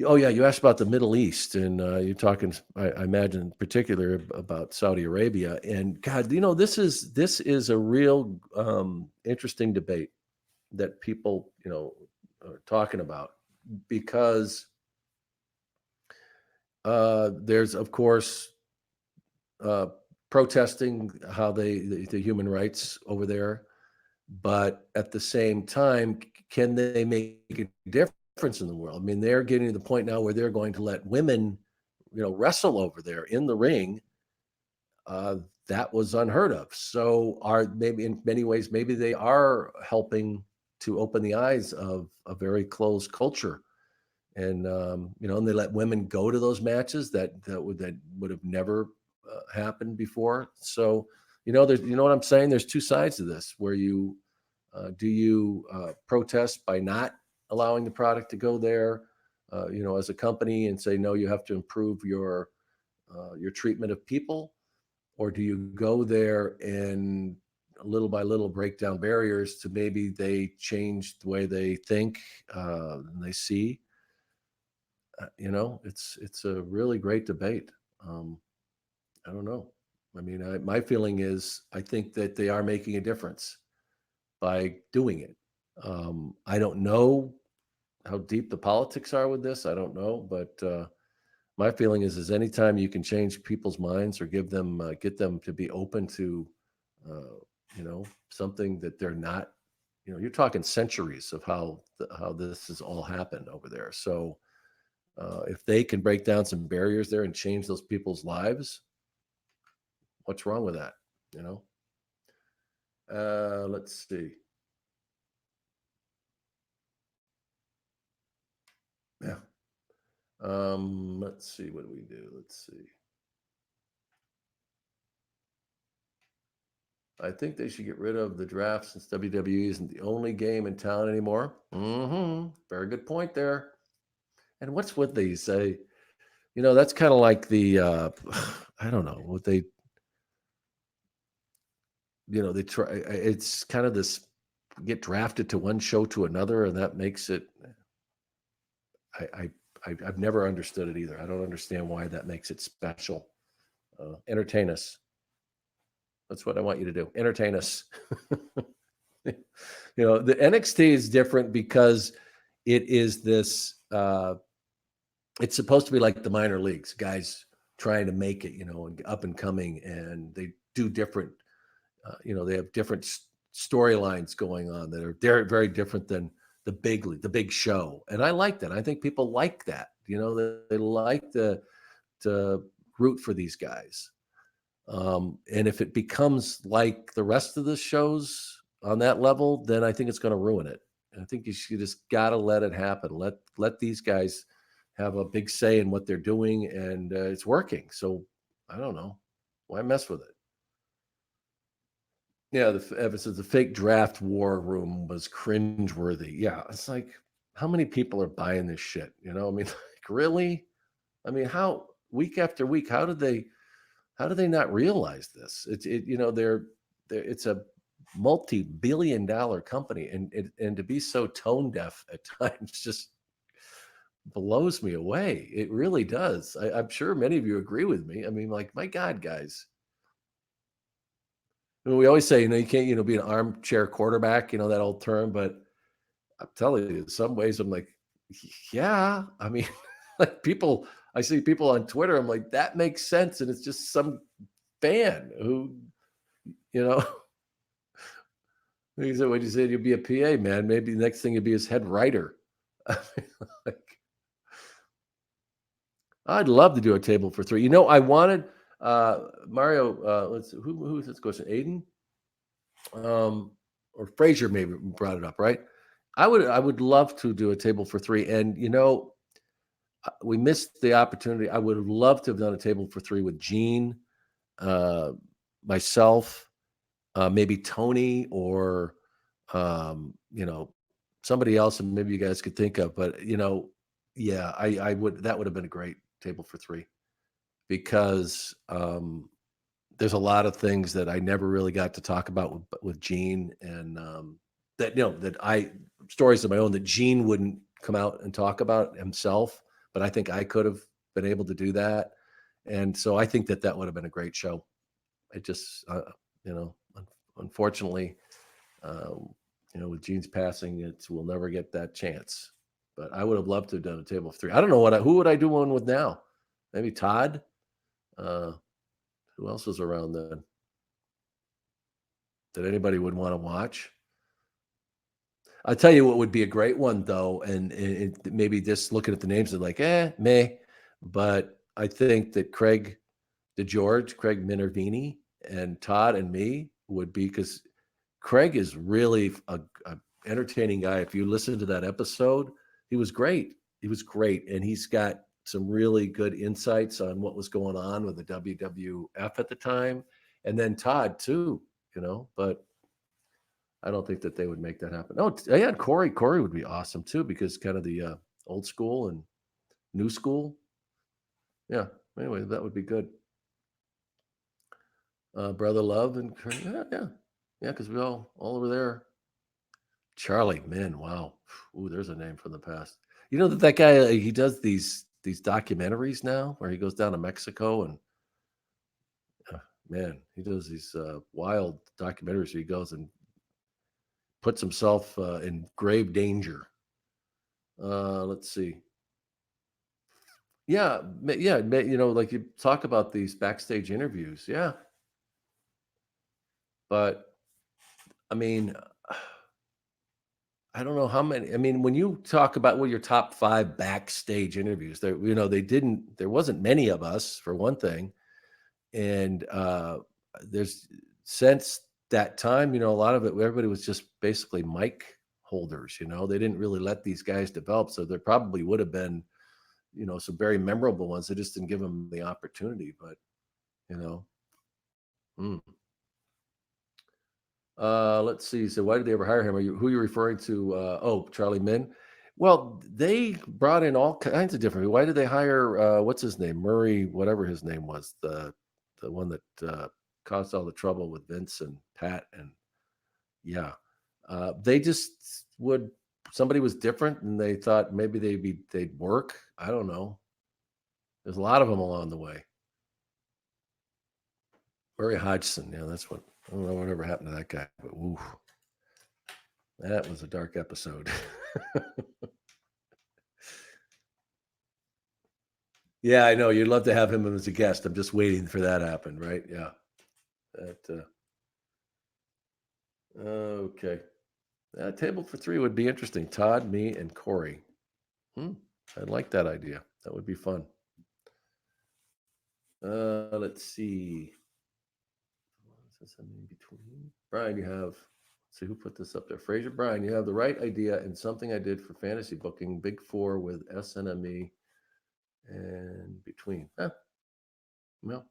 Oh yeah, you asked about the Middle East, and you're talking, I imagine, in particular about Saudi Arabia. And God, this is a real interesting debate that people are talking about because there's of course uh, protesting how the human rights over there, but at the same time, can they make a difference in the world? I mean, they're getting to the point now where they're going to let women, wrestle over there in the ring. Uh, that was unheard of. So, are maybe in many ways, maybe they are helping to open the eyes of a very closed culture, and and they let women go to those matches that would have never happened before. So, there's what I'm saying. There's two sides to this where do you protest by not allowing the product to go there, as a company, and say no, you have to improve your treatment of people, or do you go there and little by little break down barriers to maybe they change the way they think and they see? It's a really great debate. Um, I don't know. I mean, my feeling is I think that they are making a difference by doing it. I don't know how deep the politics are with this. I don't know, but my feeling is anytime you can change people's minds or get them to be open to, something that they're not. You're talking centuries of how this has all happened over there. So if they can break down some barriers there and change those people's lives, what's wrong with that? You know. Let's see. Yeah. Let's see. What do we do? Let's see. I think they should get rid of the draft since WWE isn't the only game in town anymore. Very good point there. And what's with these? That's kind of like the I don't know what they try. It's kind of this get drafted to one show to another, and that makes it. I, I've never understood it either. I don't understand why that makes it special. Entertain us. That's what I want you to do. Entertain us. The NXT is different because it is this. It's supposed to be like the minor leagues, guys trying to make it, and up and coming, and they do different. They have different storylines going on that are very, very different than the big league, the big show, and I like that. I think people like that. They like to root for these guys. And if it becomes like the rest of the shows on that level, then I think it's going to ruin it. And I think you just got to let it happen. Let these guys have a big say in what they're doing, and it's working. So I don't know why mess with it. Yeah, the fake draft war room was cringeworthy. Yeah, it's like, how many people are buying this shit? I mean, like, really? I mean, how week after week? How do they not realize this? They're it's a multi-billion-dollar company, and to be so tone deaf at times just blows me away. It really does. I'm sure many of you agree with me. I mean, like, my God, guys. We always say, you can't, be an armchair quarterback, that old term, but I'm telling you, in some ways I'm like, yeah. I mean, like, I see people on Twitter, I'm like, that makes sense. And it's just some fan who, you know, he said, when you said you'll be a PA, man, maybe the next thing you'll be his head writer. I mean, like, I'd love to do a table for three. I wanted Mario. Who is this question? Aiden, or Frazier maybe brought it up, right? I would love to do a table for three, and we missed the opportunity. I would have loved to have done a table for three with Gene, uh, myself, maybe Tony, or somebody else, and maybe you guys could think of. But yeah, I would. That would have been a great table for three, because there's a lot of things that I never really got to talk about with Gene, and that I stories of my own that Gene wouldn't come out and talk about himself, but I think I could have been able to do that, and so I think that would have been a great show. It just, unfortunately, uh, with Gene's passing, we'll never get that chance. But I would have loved to have done a table of three. I don't know who would I do one with now? Maybe Todd. Uh, who else was around then that anybody would want to watch? I'll tell you what would be a great one, though, and maybe just looking at the names and like, meh. But I think that Craig Minervini, and Todd and me would be, because Craig is really a entertaining guy. If you listen to that episode, he was great. He was great, and he's got some really good insights on what was going on with the WWF at the time, and then Todd too. But I don't think that they would make that happen. Oh, yeah, Corey. Corey would be awesome too, because kind of the old school and new school. Yeah. Anyway, that would be good. Brother Love and yeah. Because we all over there. Charlie, man, wow. Ooh, there's a name from the past. You know that guy, he does these documentaries now where he goes down to Mexico, and man, he does these wild documentaries where he goes and puts himself in grave danger. Let's see. Yeah, yeah, like you talk about these backstage interviews. Yeah. But I mean, I don't know how many. I mean, when you talk about your top 5 backstage interviews, there wasn't many of us, for one thing. And there's since that time, a lot of it, everybody was just basically mic holders. They didn't really let these guys develop. So there probably would have been, some very memorable ones. They just didn't give them the opportunity. But, you know, mm. Let's see. So why did they ever hire him? Who are you referring to? Charlie Min. Well, they brought in all kinds of different. Why did they hire? What's his name? Murray, whatever his name was, the one that caused all the trouble with Vince and Pat, and yeah, they just would. Somebody was different, and they thought maybe they'd work. I don't know. There's a lot of them along the way. Murray Hodgson, yeah, that's what. I don't know whatever happened to that guy, but ooh, that was a dark episode. Yeah, I know. You'd love to have him as a guest. I'm just waiting for that to happen, right? Yeah. That. Okay. Table for three would be interesting. Todd, me, and Corey. I'd like that idea. That would be fun. Let's see. Is this in between? Brian, you have. Let's see who put this up there. Fraser, Brian, you have the right idea and something I did for fantasy booking. Big Four with SNME and between. Well,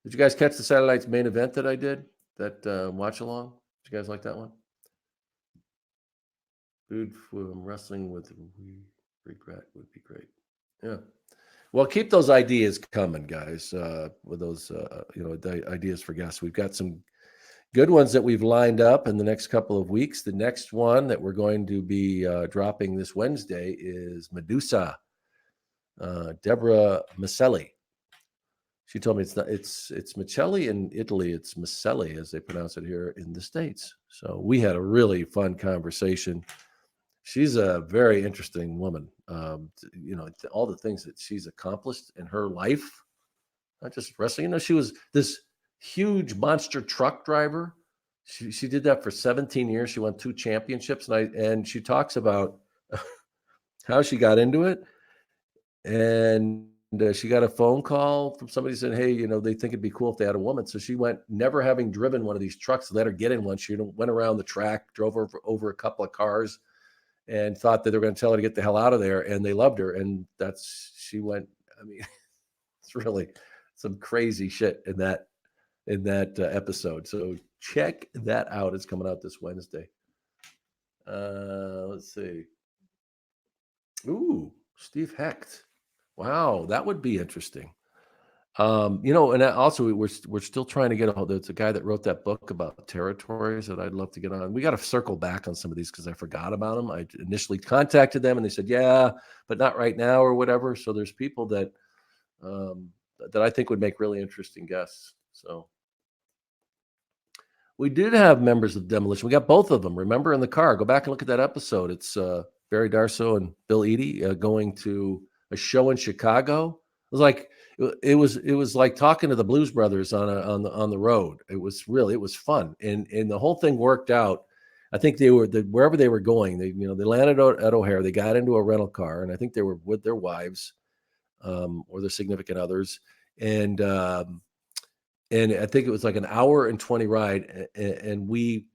did you guys catch the Satellite's main event that I did? That watch along? Did you guys like that one? Food from wrestling with regret would be great. Yeah. Well, keep those ideas coming, guys. With those, ideas for guests. We've got some good ones that we've lined up in the next couple of weeks. The next one that we're going to be dropping this Wednesday is Medusa, Deborah Maselli. She told me it's Michelli in Italy. It's Maselli, as they pronounce it here in the States. So we had a really fun conversation. She's a very interesting woman. All the things that she's accomplished in her life, not just wrestling. She was this huge monster truck driver. She did that for 17 years. She won 2 championships, and she talks about how she got into it. And she got a phone call from somebody saying, hey, they think it'd be cool if they had a woman. So she went, never having driven one of these trucks, let her get in one. She went around the track, drove over a couple of cars, and thought that they were going to tell her to get the hell out of there. And they loved her. And she went, it's really some crazy shit in that episode. So check that out. It's coming out this Wednesday. Let's see. Ooh, Steve Hecht. Wow, that would be interesting. And also we're still trying to get a hold. There's a guy that wrote that book about territories that I'd love to get on. We got to circle back on some of these because I forgot about them. I initially contacted them and they said, yeah, but not right now or whatever. So there's people that I think would make really interesting guests. So we did have members of Demolition. We got both of them. Remember, in the car. Go back and look at that episode. It's Barry Darso and Bill Eadie going to a show in Chicago. It was like talking to the Blues Brothers on the road. It was fun, and the whole thing worked out. I think they were wherever they were going. They landed at O'Hare. They got into a rental car, and I think they were with their wives or their significant others, and I think it was like an hour and 20 ride, and we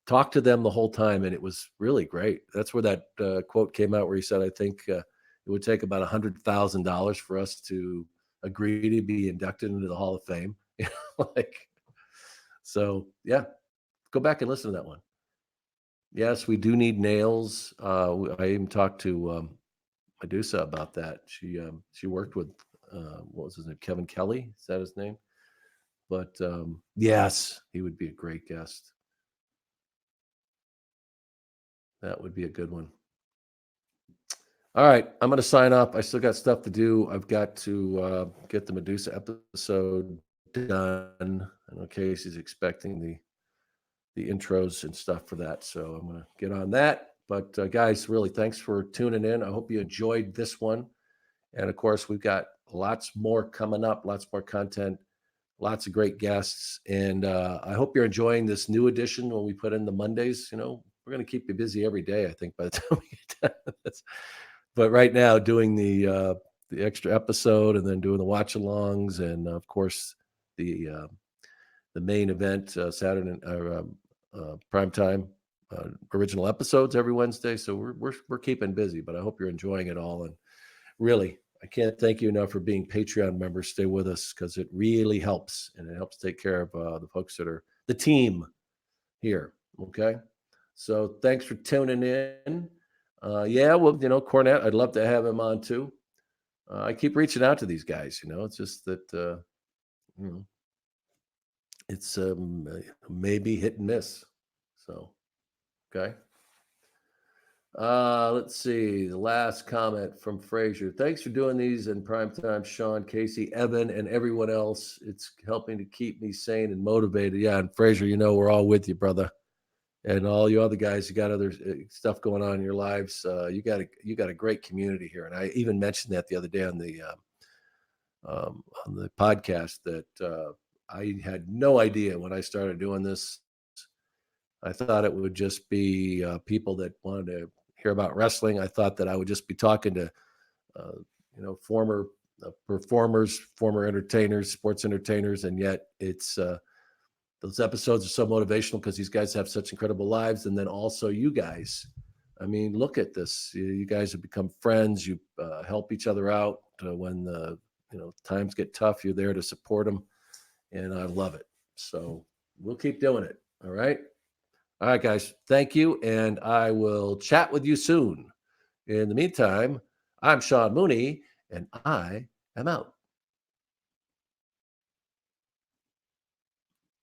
talked to them the whole time, and it was really great. That's where that quote came out, where he said, "I think it would take about $100,000 for us to agree to be inducted into the Hall of Fame." So yeah, go back and listen to that one. Yes, we do need nails. I even talked to Medusa about that. She worked with what was his name? Kevin Kelly. Is that his name? But yes, he would be a great guest. That would be a good one. All right, I'm going to sign up. I still got stuff to do. I've got to get the Medusa episode done. I know Casey's expecting the intros and stuff for that, so I'm going to get on that. But guys, really, thanks for tuning in. I hope you enjoyed this one. And of course, we've got lots more coming up, lots more content, lots of great guests. And I hope you're enjoying this new edition when we put in the Mondays. We're going to keep you busy every day, I think, by the time we get done. But right now, doing the extra episode and then doing the watch-alongs and, of course, the main event Saturday primetime original episodes every Wednesday. So we're keeping busy, but I hope you're enjoying it all. And really, I can't thank you enough for being Patreon members. Stay with us because it really helps, and it helps take care of the folks that are the team here. Okay, so thanks for tuning in. Yeah, well, Cornette, I'd love to have him on too. I keep reaching out to these guys. It's just that you know, it's maybe hit and miss. So okay. Let's see. The last comment from Frazier. Thanks for doing these in primetime, Sean, Casey, Evan, and everyone else. It's helping to keep me sane and motivated. Yeah, and Frazier, we're all with you, brother. And all you other guys, you got other stuff going on in your lives. You got a great community here. And I even mentioned that the other day on the podcast that I had no idea when I started doing this. I thought it would just be people that wanted to hear about wrestling. I thought that I would just be talking to, former performers, former entertainers, sports entertainers, and yet it's those episodes are so motivational because these guys have such incredible lives, and then also you guys. I mean, look at this. You guys have become friends. You help each other out when the times get tough. You're there to support them, and I love it. So we'll keep doing it. All right. All right, guys. Thank you. And I will chat with you soon. In the meantime, I'm Sean Mooney, and I am out.